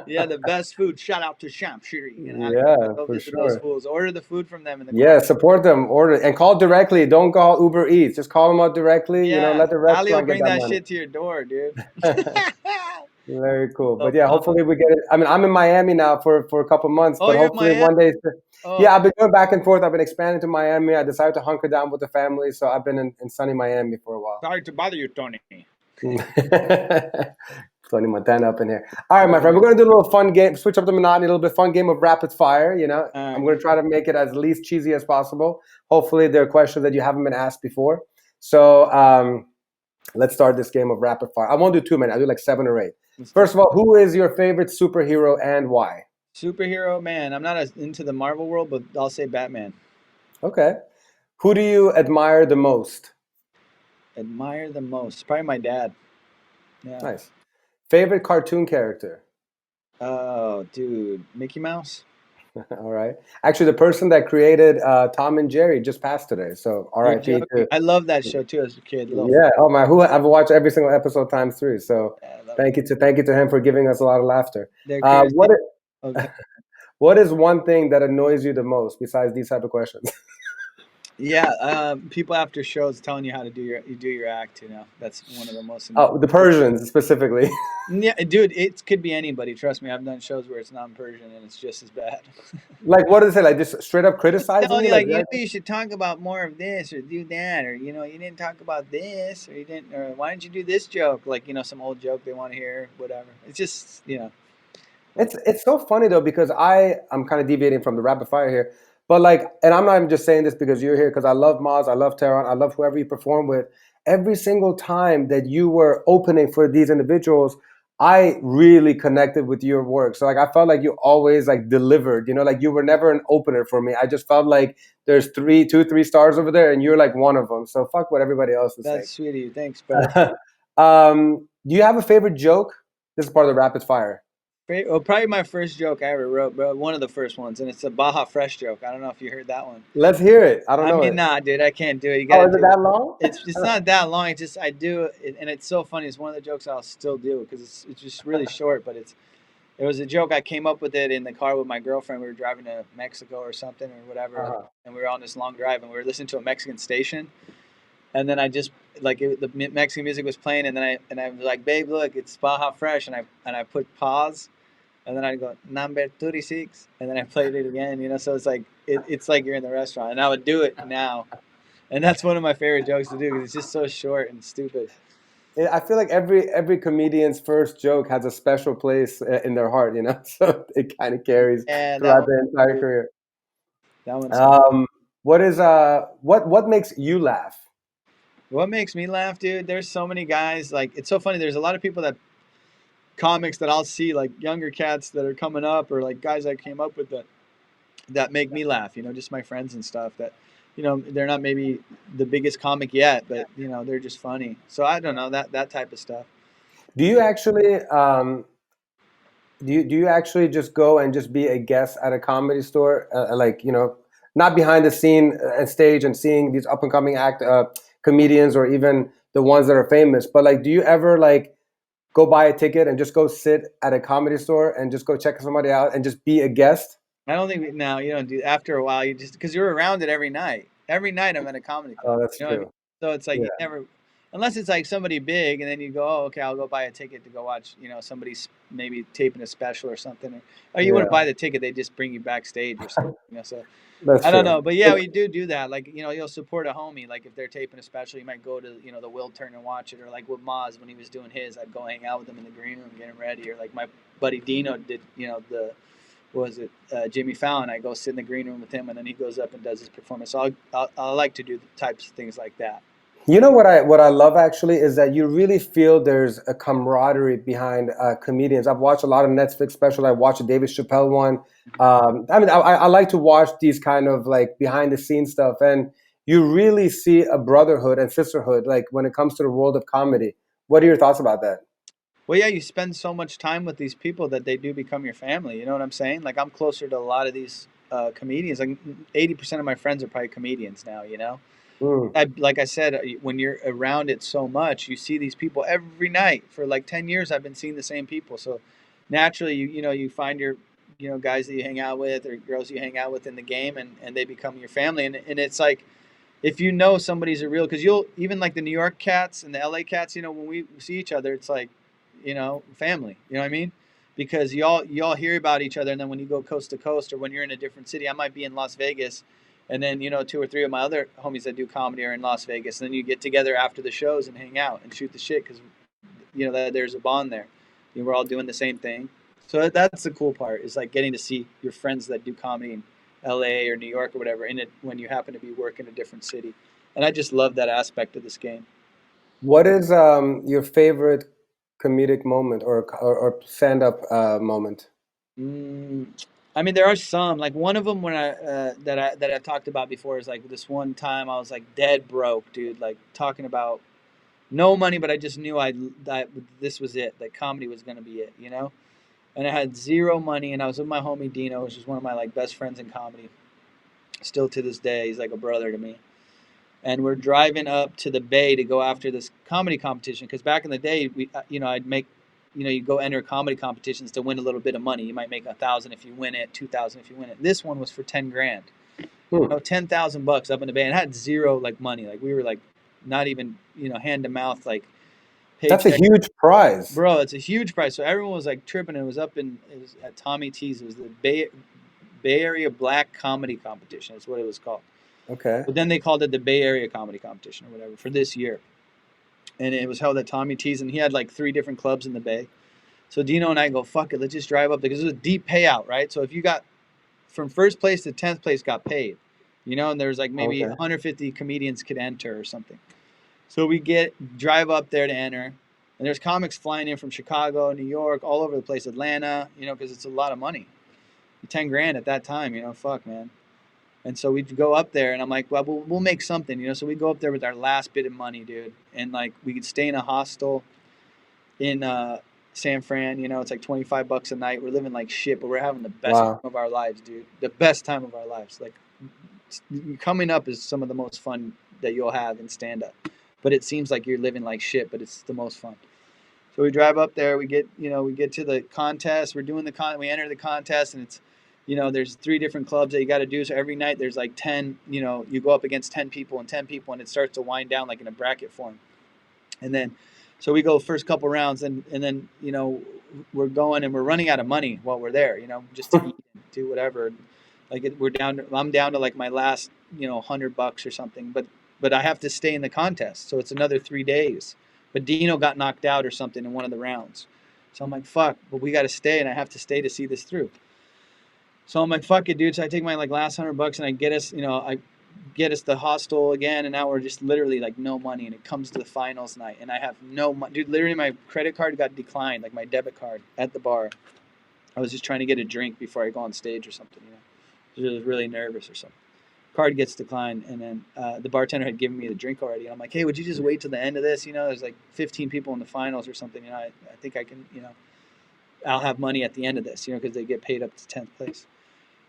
Speaker 3: Yeah, the best food. Shout out to Shamshiri and Ali Reza.
Speaker 1: Yeah,
Speaker 3: Go
Speaker 1: for
Speaker 3: visit those
Speaker 1: sure.
Speaker 3: fools. Order the food from them in the
Speaker 1: Yeah,
Speaker 3: corner.
Speaker 1: support them, order, and call directly. Don't call Uber Eats. Just call them out directly. You know,
Speaker 3: Yeah,
Speaker 1: let the
Speaker 3: Ali will
Speaker 1: restaurant get
Speaker 3: bring
Speaker 1: that
Speaker 3: that
Speaker 1: money.
Speaker 3: shit to your door, dude.
Speaker 1: Very cool.
Speaker 3: No
Speaker 1: But yeah,
Speaker 3: problem.
Speaker 1: hopefully we get it. I mean, I'm in Miami now for a couple months,
Speaker 3: Oh,
Speaker 1: but
Speaker 3: you're in
Speaker 1: hopefully
Speaker 3: Miami?
Speaker 1: one day.
Speaker 3: Oh,
Speaker 1: Yeah, I've been going back and forth. I've been expanding to Miami. I decided to hunker down with the family, so I've been in sunny Miami for a while.
Speaker 3: sorry to bother you, Tony.
Speaker 1: Tony Montana up in here. All right, my friend, we're going to do a little fun game, switch up the monotony, a little bit fun game of rapid fire. You know,
Speaker 3: All right.
Speaker 1: I'm going to try to make it as least cheesy as possible. Hopefully, there are questions that you haven't been asked before. So let's start this game of rapid fire. I won't do too many. I'll do like 7 or 8. First of all, who is your favorite superhero and why?
Speaker 3: Superhero, man. I'm not as into the Marvel world, but I'll say Batman.
Speaker 1: Okay. Who do you admire the most?
Speaker 3: Admire the most? Probably my dad. Yeah.
Speaker 1: Nice. Favorite cartoon character?
Speaker 3: Oh, dude. Mickey Mouse?
Speaker 1: All right. Actually, the person that created Tom and Jerry just passed today. So
Speaker 3: You're
Speaker 1: R.I.P.
Speaker 3: joking.
Speaker 1: to.
Speaker 3: I love that show too as a kid.
Speaker 1: Yeah. Oh my. I've watched every single episode times 3. So
Speaker 3: Yeah, I love
Speaker 1: thank you to him for giving us a lot of laughter.
Speaker 3: Their
Speaker 1: What
Speaker 3: characters.
Speaker 1: is,
Speaker 3: Okay.
Speaker 1: what is one thing that annoys you the most besides these type of questions?
Speaker 3: Yeah, people after shows telling you how to do your act. You know, that's one of the most.
Speaker 1: Oh, the Persians specifically.
Speaker 3: Yeah, dude, it could be anybody. Trust me, I've done shows where it's non-Persian and it's just as bad.
Speaker 1: Like, what do they say? Like, just straight up criticizing
Speaker 3: Telling
Speaker 1: you?
Speaker 3: you like,
Speaker 1: Like,
Speaker 3: you should talk about more of this or do that, or you didn't talk about this, or you didn't, or why didn't you do this joke? Like some old joke they want to hear, whatever. It's just
Speaker 1: it's so funny though, because I'm kind of deviating from the rapid fire here, but like, and I'm not even just saying this because you're here, because I love Maz, I love Tehran, I love whoever you perform with. Every single time that you were opening for these individuals, I really connected with your work. So like, I felt like you always like delivered. Like you were never an opener for me. I just felt like there's 3 stars over there, and you're like one of them. So fuck what everybody else is
Speaker 3: that's sweet of you. Thanks, bro.
Speaker 1: saying. Do you have a favorite joke? This is part of the rapid fire.
Speaker 3: Well, probably my first joke I ever wrote, bro. One of the first ones, and it's a Baja Fresh joke. I don't know if you heard that one.
Speaker 1: Let's hear it. I don't know it.
Speaker 3: Nah, dude, I can't do it. You
Speaker 1: Oh,
Speaker 3: gotta
Speaker 1: is it
Speaker 3: do
Speaker 1: that
Speaker 3: it.
Speaker 1: long?
Speaker 3: It's not that long. It's just I do it, and it's so funny. It's one of the jokes I'll still do because it's just really short. But it was a joke. I came up with it in the car with my girlfriend. We were driving to Mexico or something or whatever,
Speaker 1: Uh-huh.
Speaker 3: and we were on this long drive, and we were listening to a Mexican station. And then I just the Mexican music was playing, and then I was like, "Babe, look, it's Baja Fresh," and I put pause. And then I'd go, number 36. And then I played it again, So it's like, it's like you're in the restaurant. And I would do it now. And that's one of my favorite jokes to do because it's just so short and stupid.
Speaker 1: I feel like every comedian's first joke has a special place in their heart, So it kind of carries throughout the entire career.
Speaker 3: That one's
Speaker 1: what makes you laugh?
Speaker 3: What makes me laugh, dude? There's so many guys. Like, it's so funny. There's a lot of people comics that I'll see, like younger cats that are coming up, or like guys I came up with that make me laugh. Just my friends and stuff that, they're not maybe the biggest comic yet, but they're just funny. So I don't know that type of stuff.
Speaker 1: Do you actually do you actually just go and just be a guest at a comedy store, not behind the scene and stage and seeing these up and coming comedians or even the ones that are famous, but like, do you ever like go buy a ticket and just go sit at a comedy store and just go check somebody out and just be a guest?
Speaker 3: I don't think now you don't do. After a while, you just because you're around it every night. Every night I'm at a comedy club.
Speaker 1: Oh, that's true.
Speaker 3: What I mean? So it's like you never, unless it's like somebody big, and then you go, oh, okay, I'll go buy a ticket to go watch, somebody's maybe taping a special or something, or you wouldn't buy the ticket, they just bring you backstage or something. So
Speaker 1: That's
Speaker 3: I don't
Speaker 1: true.
Speaker 3: know, but yeah, we do that. Like you'll support a homie. Like if they're taping a special, you might go to the Will Turn and watch it, or like with Maz when he was doing his, I'd go hang out with him in the green room getting ready, or like my buddy Dino did, Jimmy Fallon. I go sit in the green room with him, and then he goes up and does his performance. So I like to do types of things like that.
Speaker 1: You know what I love actually is that you really feel there's a camaraderie behind comedians. I've watched a lot of Netflix specials. I watched a David Chappelle one. I like to watch these kind of like behind the scenes stuff, and you really see a brotherhood and sisterhood like when it comes to the world of comedy. What are your thoughts about that?
Speaker 3: Well, yeah, you spend so much time with these people that they do become your family. You know what I'm saying? Like I'm closer to a lot of these comedians. Like 80% of my friends are probably comedians now. You know,
Speaker 1: Mm.
Speaker 3: like I said, when you're around it so much, you see these people every night. For like 10 years, I've been seeing the same people. So naturally, you find your guys that you hang out with or girls you hang out with in the game, and they become your family. And it's like, if you know somebody's a real, because you'll even like the New York cats and the LA cats, when we see each other, it's like, family. You know what I mean? Because y'all hear about each other, and then when you go coast to coast, or when you're in a different city, I might be in Las Vegas, and then 2 or 3 of my other homies that do comedy are in Las Vegas, and then you get together after the shows and hang out and shoot the shit because that there's a bond there. We're all doing the same thing. So that's the cool part, is like getting to see your friends that do comedy in LA or New York or whatever in it when you happen to be working in a different city. And I just love that aspect of this game.
Speaker 1: What is your favorite comedic moment or stand up moment?
Speaker 3: I mean, there are some. Like one of them when that I've talked about before is like this one time I was like dead broke, dude. Like talking about no money, but I just knew that this was it. That comedy was gonna be it, And I had zero money, and I was with my homie Dino, which is one of my like best friends in comedy. Still to this day, he's like a brother to me. And we're driving up to the Bay to go after this comedy competition, because back in the day, I'd make, you go enter comedy competitions to win a little bit of money. You might make 1,000 if you win it, 2,000 if you win it. This one was for 10 grand, $10,000 up in the Bay, and I had zero like money. Like we were like not even hand to mouth like
Speaker 1: That's a
Speaker 3: paycheck.
Speaker 1: huge prize,
Speaker 3: Bro. It's a huge prize. So everyone was like tripping. It was at Tommy T's. It was the Bay Area Black Comedy Competition. That's what it was called.
Speaker 1: Okay.
Speaker 3: But then they called it the Bay Area Comedy Competition or whatever for this year. And it was held at Tommy T's, and he had like 3 different clubs in the Bay. So Dino and I go, fuck it, let's just drive up, because it was a deep payout, right? So if you got from first place to 10th place got paid, and there's like maybe 150 comedians could enter or something. So we drive up there to enter, and there's comics flying in from Chicago, New York, all over the place, Atlanta, because it's a lot of money. 10 grand at that time, fuck, man. And so we go up there, and I'm like, well, we'll make something, So we go up there with our last bit of money, dude. And like we could stay in a hostel in San Fran, it's like $25 a night. We're living like shit, but we're having the best time of our lives, dude. The best time of our lives. Like coming up is some of the most fun that you'll have in stand-up. But it seems like you're living like shit, but it's the most fun. So we drive up there, we get to the contest. We're doing we enter the contest, and it's, there's 3 different clubs that you got to do. So every night there's like 10, you go up against 10 people, and it starts to wind down like in a bracket form. And then, so we go first couple rounds, and then, we're going, and we're running out of money while we're there, just to eat and do whatever. Like I'm down to like my last, $100 or something, but I have to stay in the contest. So it's another 3 days. But Dino got knocked out or something in one of the rounds. So I'm like, fuck, but we got to stay, and I have to stay to see this through. So I'm like, fuck it, dude. So I take my like last $100 and I get us the hostel again, and now we're just literally like no money, and it comes to the finals night, and I have no money. Dude, literally my credit card got declined, like my debit card at the bar. I was just trying to get a drink before I go on stage or something, I was really nervous or something. Card gets declined, and then the bartender had given me the drink already, and I'm like, hey, would you just wait till the end of this? There's like 15 people in the finals or something, I think I can, I'll have money at the end of this, because they get paid up to 10th place.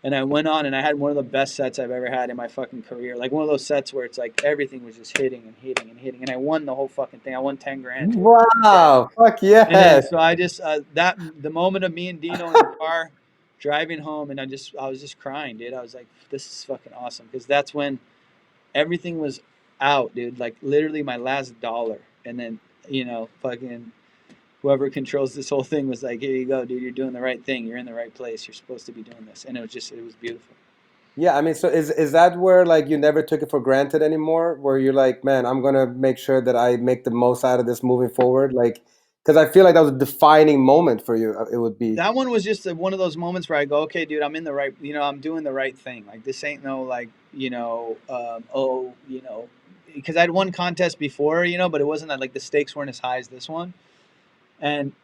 Speaker 3: And I went on, and I had one of the best sets I've ever had in my fucking career. Like one of those sets where it's like everything was just hitting and hitting and hitting, and I won the whole fucking thing. I won 10 grand.
Speaker 1: Wow! Fuck yes!
Speaker 3: And then, so I just the moment of me and Dino in the car driving home, and I was just crying, dude. I was like, this is fucking awesome, because that's when everything was out, dude. Like literally my last dollar, and then fucking whoever controls this whole thing was like, here you go, dude. You're doing the right thing. You're in the right place. You're supposed to be doing this, and it was beautiful.
Speaker 1: Yeah, I mean, so is that where like you never took it for granted anymore? Where you're like, man, I'm gonna make sure that I make the most out of this moving forward, like. Because I feel like that was a defining moment for you. It would be.
Speaker 3: That one was just one of those moments where I go, okay, dude, I'm in the right, I'm doing the right thing. Like this ain't no like, because I'd won contests before, but it wasn't like the stakes weren't as high as this one, and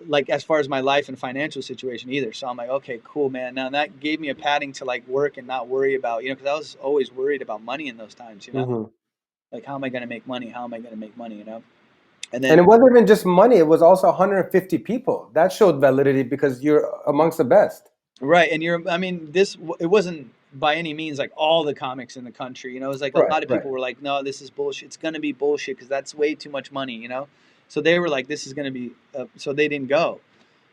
Speaker 3: like as far as my life and financial situation either. So I'm like, okay, cool, man. Now that gave me a padding to like work and not worry about, because I was always worried about money in those times,
Speaker 1: Mm-hmm.
Speaker 3: like how am I going to make money? How am I going to make money? And
Speaker 1: it wasn't even just money. It was also 150 people. That showed validity because you're amongst the best.
Speaker 3: Right. And I mean, it wasn't by any means like all the comics in the country. It was like a
Speaker 1: Right,
Speaker 3: lot of
Speaker 1: right.
Speaker 3: people were like, no, this is bullshit. It's going to be bullshit because that's way too much money. So they were like, this is going to be, so they didn't go.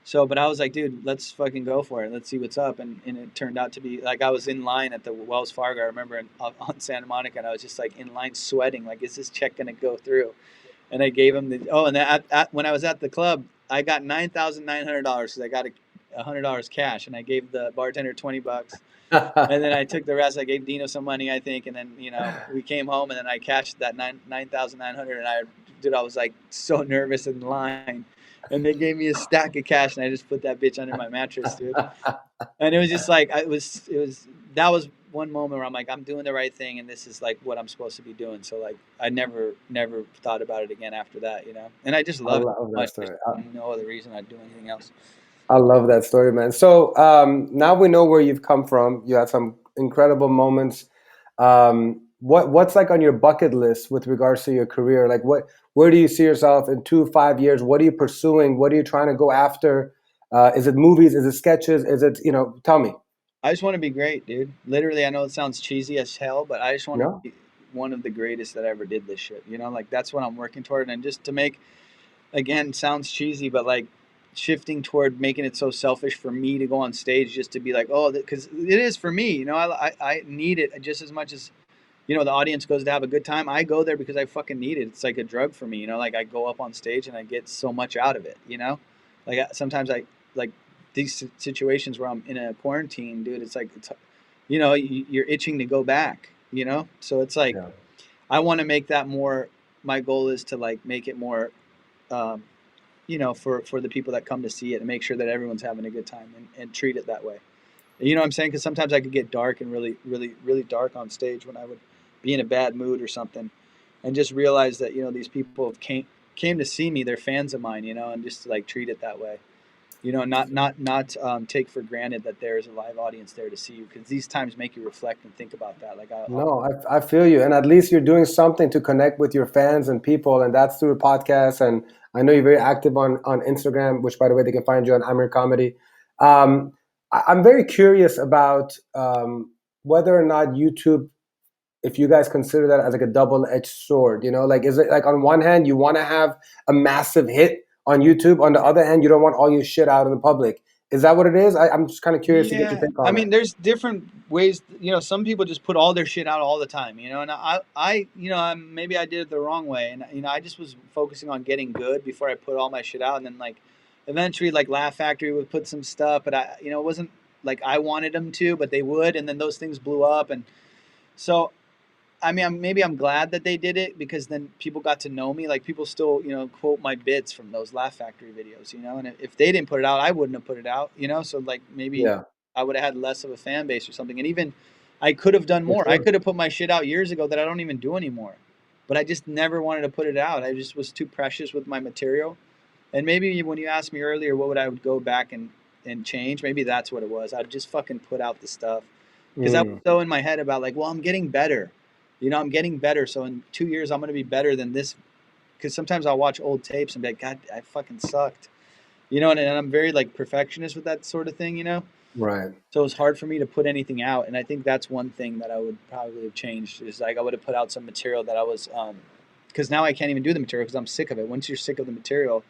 Speaker 3: So, but I was like, dude, let's fucking go for it. Let's see what's up. And it turned out to be like, I was in line at the Wells Fargo, I remember on Santa Monica, and I was just like in line sweating. Like, is this check going to go through? And I gave him when I was at the club, I got $9,900 because I got $100 cash, and I gave the bartender $20. And then I took the rest. I gave Dino some money, I think, and then we came home, and then I cashed that 9,900. And I was like so nervous in line, and they gave me a stack of cash, and I just put that bitch under my mattress, dude. And it was just like that was one moment where I'm like, I'm doing the right thing, and this is like what I'm supposed to be doing. So like, I never thought about it again after that, And I just love it.
Speaker 1: that story.
Speaker 3: No other reason I'd do anything else.
Speaker 1: I love that story, man. So now we know where you've come from. You had some incredible moments. What's like on your bucket list with regards to your career? Like where do you see yourself in 2-5 years? What are you pursuing? What are you trying to go after? Is it movies? Is it sketches? Is it, tell me.
Speaker 3: I just want to be great, dude. Literally, I know it sounds cheesy as hell, but I just want to be one of the greatest that ever did this shit. Like that's what I'm working toward. And just to make, again, sounds cheesy, but like shifting toward making it so selfish for me to go on stage just to be like, oh, because it is for me. I need it just as much as, the audience goes to have a good time. I go there because I fucking need it. It's like a drug for me. Like I go up on stage and I get so much out of it. Like sometimes like these situations where I'm in a quarantine, dude, it's like, you're itching to go back, so it's like, I want to make that more, my goal is to like make it more, for the people that come to see it and make sure that everyone's having a good time and treat it that way. You know what I'm saying? Because sometimes I could get dark and really, really, really dark on stage when I would be in a bad mood or something, and just realize that, these people came to see me, they're fans of mine, and just to like treat it that way. Not take for granted that there is a live audience there to see you, because these times make you reflect and think about that. Like,
Speaker 1: I feel you, and at least you're doing something to connect with your fans and people, and that's through a podcast. And I know you're very active on Instagram, which, by the way, they can find you on Amir Comedy. I'm very curious about whether or not YouTube, if you guys consider that as like a double-edged sword. Like, is it like on one hand you want to have a massive hit on YouTube, on the other hand you don't want all your shit out in the public? Is that what it is? I'm just kind of curious to get your take on it.
Speaker 3: I mean, there's different ways. Some people just put all their shit out all the time. And maybe I did it the wrong way, and I just was focusing on getting good before I put all my shit out, and then like eventually like Laugh Factory would put some stuff, but it wasn't like I wanted them to, but they would, and then those things blew up, and so. I mean, maybe I'm glad that they did it, because then people got to know me. Like, people still, quote my bits from those Laugh Factory videos, and if they didn't put it out, I wouldn't have put it out, So like maybe I would have had less of a fan base or something. And even I could have done more. I could have put my shit out years ago that I don't even do anymore, but I just never wanted to put it out. I just was too precious with my material. And maybe when you asked me earlier, what would I would go back and change? Maybe that's what it was. I'd just fucking put out the stuff, because I was so in my head about like, well, I'm getting better. I'm getting better. So in 2 years, I'm going to be better than this. Because sometimes I'll watch old tapes and be like, God, I fucking sucked. And I'm very like perfectionist with that sort of thing,
Speaker 1: Right.
Speaker 3: So it was hard for me to put anything out. And I think that's one thing that I would probably have changed, is like I would have put out some material that I was, because now I can't even do the material because I'm sick of it. Once you're sick of the material,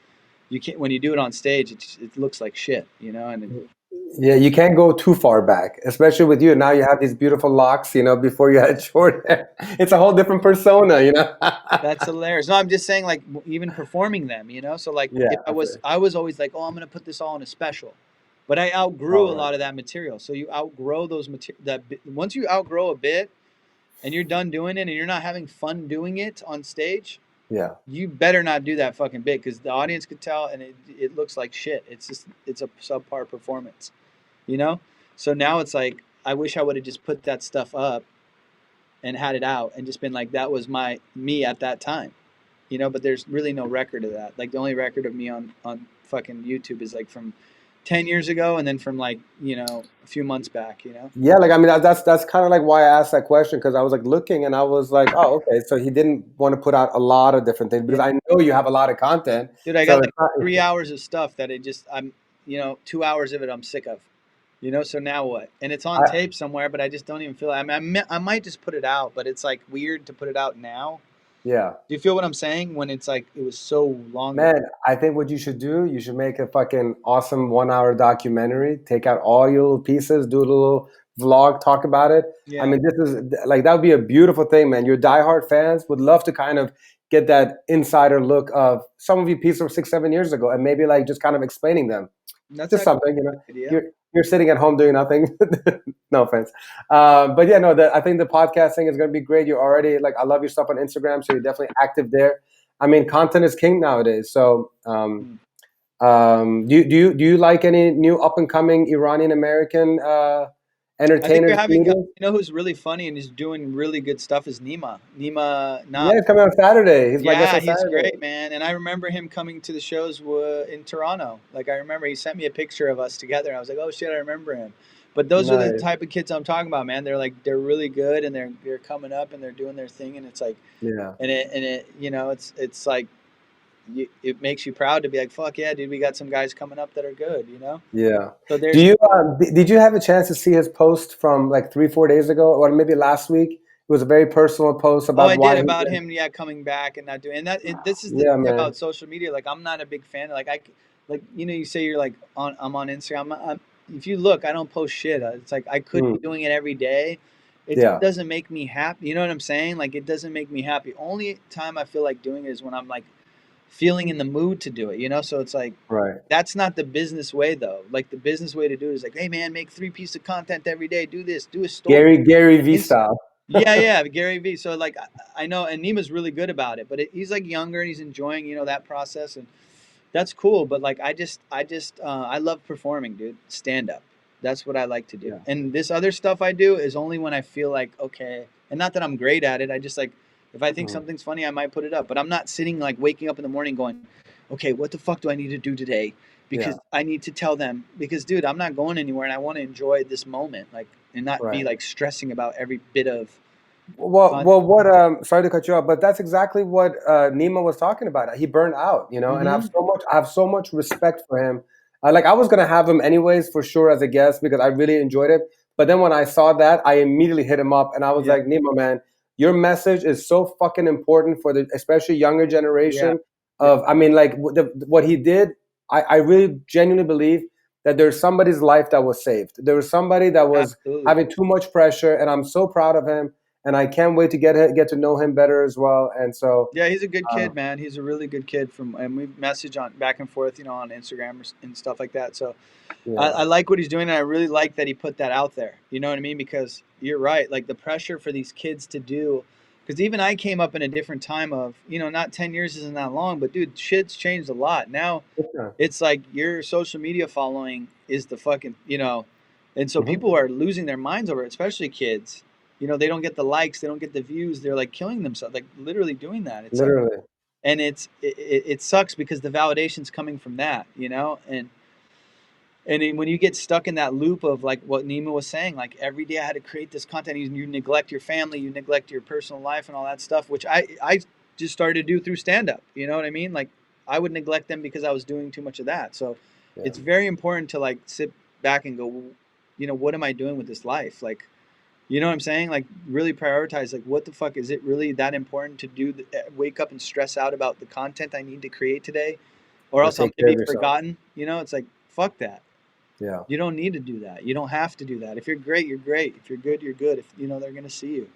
Speaker 3: you can't, when you do it on stage, it looks like shit, and
Speaker 1: yeah, you can't go too far back, especially with you. Now you have these beautiful locks, before you had short hair. It's a whole different persona,
Speaker 3: That's hilarious. No, I'm just saying, like, even performing them, So like, I was always like, oh, I'm going to put this all in a special. But I outgrew a lot of that material. So you outgrow those once you outgrow a bit and you're done doing it and you're not having fun doing it on stage, you better not do that fucking bit, because the audience could tell, and it looks like shit. It's a subpar performance, So now it's like, I wish I would have just put that stuff up and had it out and just been like, that was me at that time, but there's really no record of that. Like, the only record of me on fucking YouTube is like from 10 years ago, and then from like, a few months back,
Speaker 1: Yeah, like, I mean, that's kind of like why I asked that question, because I was like looking and I was like, oh, okay, so he didn't want to put out a lot of different things, because I know you have a lot of content.
Speaker 3: Dude, I got like 3 hours of stuff that I'm 2 hours of it I'm sick of. You know, so now what? And it's on
Speaker 1: I,
Speaker 3: tape somewhere, but I just don't even feel. I mean, I might just put it out, but it's like weird to put it out now.
Speaker 1: yeah.
Speaker 3: Do you feel what I'm saying? When it's like it was so long ago.
Speaker 1: Man, I think what you should do, you should make a fucking awesome 1 hour documentary, take out all your little pieces, do a little vlog, talk about it. I
Speaker 3: Yeah,
Speaker 1: mean, this is like, that would be a beautiful thing, man. Your diehard fans would love to kind of get that insider look of some of you pieces from 6, 7 years ago, and maybe like just kind of explaining them.
Speaker 3: that's
Speaker 1: Just
Speaker 3: actually
Speaker 1: something,
Speaker 3: a good idea.
Speaker 1: you're sitting at home doing nothing. No offense, but yeah, no. I think the podcasting is going to be great. You're already like, I love your stuff on Instagram, so you're definitely active there. I mean, content is king nowadays. So, do you like any new up and coming Iranian American
Speaker 3: I think
Speaker 1: entertainers,
Speaker 3: you're having. You
Speaker 1: comedians?
Speaker 3: know who's really funny and is doing really good stuff is NEMA. NEMA
Speaker 1: Yeah,
Speaker 3: Not.
Speaker 1: he's coming on Saturday. He's my guest
Speaker 3: Yeah,
Speaker 1: on
Speaker 3: he's
Speaker 1: Saturday.
Speaker 3: great, man. And I remember him coming to the shows in Toronto. Like I remember he sent me a picture of us together. And I was like, oh shit, I remember him. But those are the
Speaker 1: Nice.
Speaker 3: type of kids I'm talking about, man. They're really good and they're coming up and they're doing their thing and it's like
Speaker 1: Yeah.
Speaker 3: and it you know it's like it makes you proud to be like fuck yeah, dude. We got some guys coming up that are good, you know.
Speaker 1: Yeah.
Speaker 3: So
Speaker 1: Do
Speaker 3: there's
Speaker 1: you did you have a chance to see his post from like 3, 4 days ago, or maybe last week? It was a very personal post
Speaker 3: Oh,
Speaker 1: about
Speaker 3: I did
Speaker 1: why
Speaker 3: about him, yeah, coming back and not doing. And this is the
Speaker 1: yeah,
Speaker 3: thing
Speaker 1: man.
Speaker 3: about social media. Like, I'm not a big fan. Like you know, you say you're like I'm on Instagram. If you look, I don't post shit. It's like I could be
Speaker 1: Mm,
Speaker 3: doing it every day. It just
Speaker 1: yeah,
Speaker 3: doesn't make me happy. You know what I'm saying? Like, it doesn't make me happy. Only time I feel like doing it is when I'm like feeling in the mood to do it. You know, so it's like
Speaker 1: right.
Speaker 3: that's not the business way though. Like the business way to do it is like, hey man, make 3 pieces of content every day. Do this. Do a story.
Speaker 1: Gary V style.
Speaker 3: Yeah, yeah, Gary Vee. So like I know, and Nima's really good about it, but he's like younger and he's enjoying that process, and that's cool. But like I love performing, dude. Stand up. That's what I like to do.
Speaker 1: Yeah.
Speaker 3: And this other stuff I do is only when I feel like okay, and not that I'm great at it. I just like if I think
Speaker 1: Mm,
Speaker 3: something's funny, I might put it up. But I'm not sitting like waking up in the morning going, okay, what the fuck do I need to do today?
Speaker 1: yeah,
Speaker 3: Because I need to tell them. Because dude, I'm not going anywhere, and I want to enjoy this moment, like, and not be
Speaker 1: right.
Speaker 3: like stressing about every bit of
Speaker 1: Well,
Speaker 3: content.
Speaker 1: well, what? Sorry to cut you off, but that's exactly what Nima was talking about. He burned out, and
Speaker 3: Mm-hmm.
Speaker 1: I have so much respect for him. Like I was gonna have him anyways for sure as a guest because I really enjoyed it. But then when I saw that, I immediately hit him up and I was
Speaker 3: Yeah,
Speaker 1: like, Nima, man, your message is so fucking important for the especially younger
Speaker 3: yeah,
Speaker 1: generation.
Speaker 3: yeah,
Speaker 1: I mean, like what he did, I really genuinely believe that there's somebody's life that was saved. There was somebody that was
Speaker 3: absolutely.
Speaker 1: having too much pressure, and I'm so proud of him and I can't wait to get to know him better as well. And so,
Speaker 3: Yeah, he's a good
Speaker 1: uh,
Speaker 3: kid, man. He's a really good kid and we message on back and forth, on Instagram and stuff like that. So
Speaker 1: yeah,
Speaker 3: I like what he's doing, and I really like that he put that out there. You know what I mean? Because you're right, like the pressure for these kids to do. Because even I came up in a different time of, not 10 years isn't that long, but dude, shit's changed a lot. Now
Speaker 1: yeah,
Speaker 3: it's like your social media following is the fucking, and so
Speaker 1: mhm,
Speaker 3: people are losing their minds over it, especially kids. They don't get the likes, they don't get the views, they're like killing themselves, like literally doing that. It's like,
Speaker 1: literally,
Speaker 3: and it sucks because the validation's coming from that, and then when you get stuck in that loop of like what Nima was saying, like every day I had to create this content, you neglect your family, you neglect your personal life and all that stuff, which I just started to do through stand up. You know what I mean? Like I would neglect them because I was doing too much of that. So
Speaker 1: yeah,
Speaker 3: it's very important to like sit back and go, what am I doing with this life? Like, you know what I'm saying? Like really prioritize, like what the fuck is it really that important to do? Wake up and stress out about the content I need to create today, or
Speaker 1: or
Speaker 3: else I'll
Speaker 1: take care
Speaker 3: maybe
Speaker 1: of yourself.
Speaker 3: forgotten. It's like fuck that.
Speaker 1: Yeah,
Speaker 3: You don't need to do that. You don't have to do that. If you're great, you're great. If you're good, you're good. If they're gonna see you.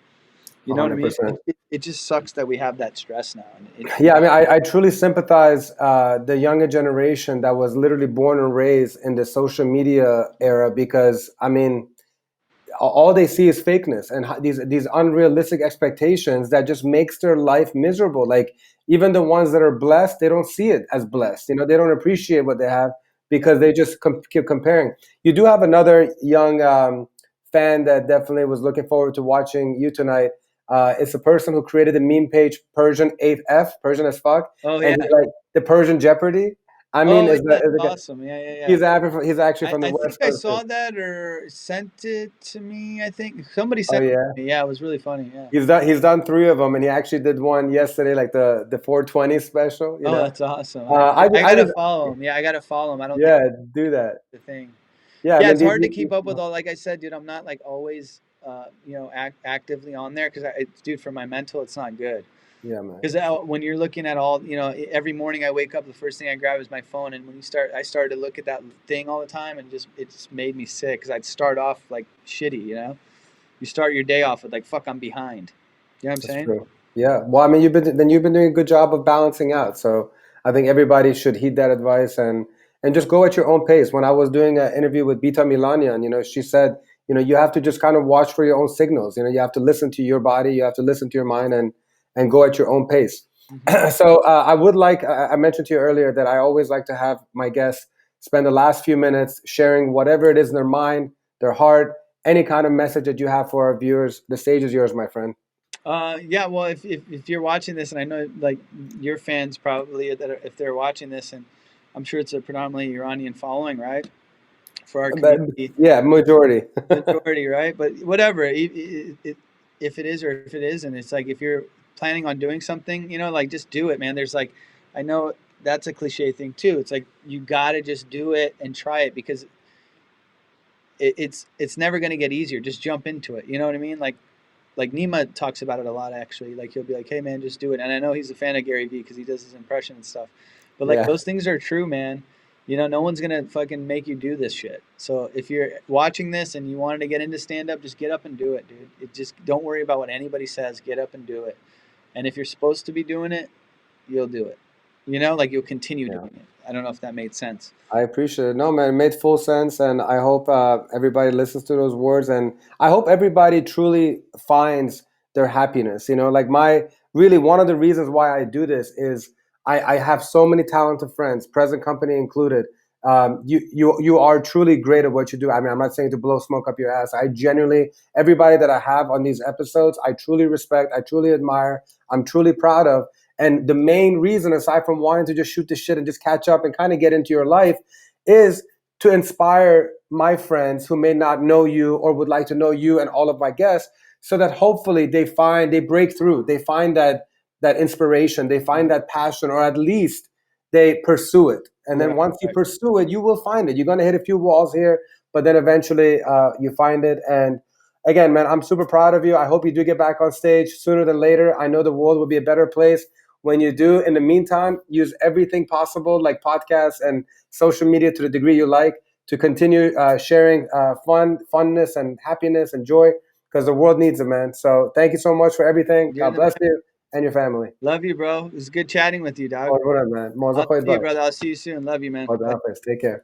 Speaker 3: You know what I mean?
Speaker 1: 100%.
Speaker 3: It just sucks that we have that stress now. And
Speaker 1: Yeah, I mean, I truly sympathize the younger generation that was literally born and raised in the social media era because I mean, all they see is fakeness and these unrealistic expectations that just makes their life miserable. Like even the ones that are blessed, they don't see it as blessed. They don't appreciate what they have because they just keep comparing. You do have another young fan that definitely was looking forward to watching you tonight. It's a person who created the meme page Persian 8F, Persian as fuck,
Speaker 3: oh
Speaker 1: and
Speaker 3: yeah,
Speaker 1: he's like the Persian Jeopardy. I mean,
Speaker 3: oh yeah,
Speaker 1: is
Speaker 3: that's
Speaker 1: the guy,
Speaker 3: awesome. Yeah, yeah, yeah.
Speaker 1: he's actually from the
Speaker 3: I think
Speaker 1: West
Speaker 3: I
Speaker 1: Coast too.
Speaker 3: saw that or sent it to me. I think somebody
Speaker 1: Oh
Speaker 3: sent it
Speaker 1: yeah.
Speaker 3: to me. Yeah, it was really funny. Yeah.
Speaker 1: He's done three of them, and he actually did one yesterday, like the 420 special.
Speaker 3: Oh, that's awesome.
Speaker 1: I
Speaker 3: I
Speaker 1: I
Speaker 3: gotta
Speaker 1: just
Speaker 3: follow him. Yeah, I gotta follow him. I don't think
Speaker 1: yeah, do that.
Speaker 3: it's the thing.
Speaker 1: Yeah, I
Speaker 3: Yeah,
Speaker 1: mean,
Speaker 3: it's hard to keep up with all. Like I said, dude, I'm not like always, actively on there because, dude, for my mental, it's not good.
Speaker 1: yeah, man.
Speaker 3: Because when you're looking at all, every morning I wake up, the first thing I grab is my phone, and when I started to look at that thing all the time, and it just made me sick because I'd start off like shitty, You start your day off with like, fuck, I'm behind. You know what I'm
Speaker 1: That's
Speaker 3: saying?
Speaker 1: true. Yeah. Well, I mean, you've been doing a good job of balancing out. So I think everybody should heed that advice and just go at your own pace. When I was doing an interview with Bita Milanian, she said, you have to just kind of watch for your own signals. You have to listen to your body, you have to listen to your mind, and go at your own pace.
Speaker 3: Mm-hmm.
Speaker 1: So I would like, I mentioned to you earlier that I always like to have my guests spend the last few minutes sharing whatever it is in their mind, their heart, any kind of message that you have for our viewers. The stage is yours, my friend.
Speaker 3: Yeah, well, if you're watching this, and I know like your fans probably if they're watching this, and I'm sure it's a predominantly Iranian following, right? For our community,
Speaker 1: Yeah, majority.
Speaker 3: majority, right? But whatever, if it is or if it isn't, it's like if you're planning on doing something, like just do it, man. There's like, I know that's a cliche thing too. It's like you gotta just do it and try it because it's never gonna get easier. Just jump into it. You know what I mean? Like NEMA talks about it a lot, actually. Like he'll be like, "Hey man, just do it." And I know he's a fan of Gary Vee because he does his impression and stuff. But like
Speaker 1: Yeah.
Speaker 3: those things are true, man. No one's gonna fucking make you do this shit. So if you're watching this and you wanted to get into stand up, just get up and do it, dude. Just don't worry about what anybody says. Get up and do it. And if you're supposed to be doing it, you'll do it. Like you'll continue
Speaker 1: Yeah.
Speaker 3: doing it. I don't know if that made sense.
Speaker 1: I appreciate it. No, man, it made full sense. And I hope everybody listens to those words. And I hope everybody truly finds their happiness. Like really one of the reasons why I do this is I have so many talented friends, present company included. You are truly great at what you do. I mean, I'm not saying to blow smoke up your ass. I genuinely, everybody that I have on these episodes, I truly respect, I truly admire, I'm truly proud of. And the main reason, aside from wanting to just shoot the shit and just catch up and kind of get into your life, is to inspire my friends who may not know you or would like to know you and all of my guests, so that hopefully they break through, they find that inspiration, they find that passion, or at least they pursue it. And then once you pursue it, you will find it. You're going to hit a few walls here, but then eventually you find it. And again, man, I'm super proud of you. I hope you do get back on stage sooner than later. I know the world will be a better place when you do. In the meantime, use everything possible, like podcasts and social media, to the degree you like, to continue sharing funness and happiness and joy, because the world needs it, man. So thank you so much for everything. God bless you and your family.
Speaker 3: Love you, bro. It was good chatting with you, dog.
Speaker 1: Whatever, man.
Speaker 3: I'll see you, brother. I'll see you soon. Love you, man. Bye.
Speaker 1: Take care.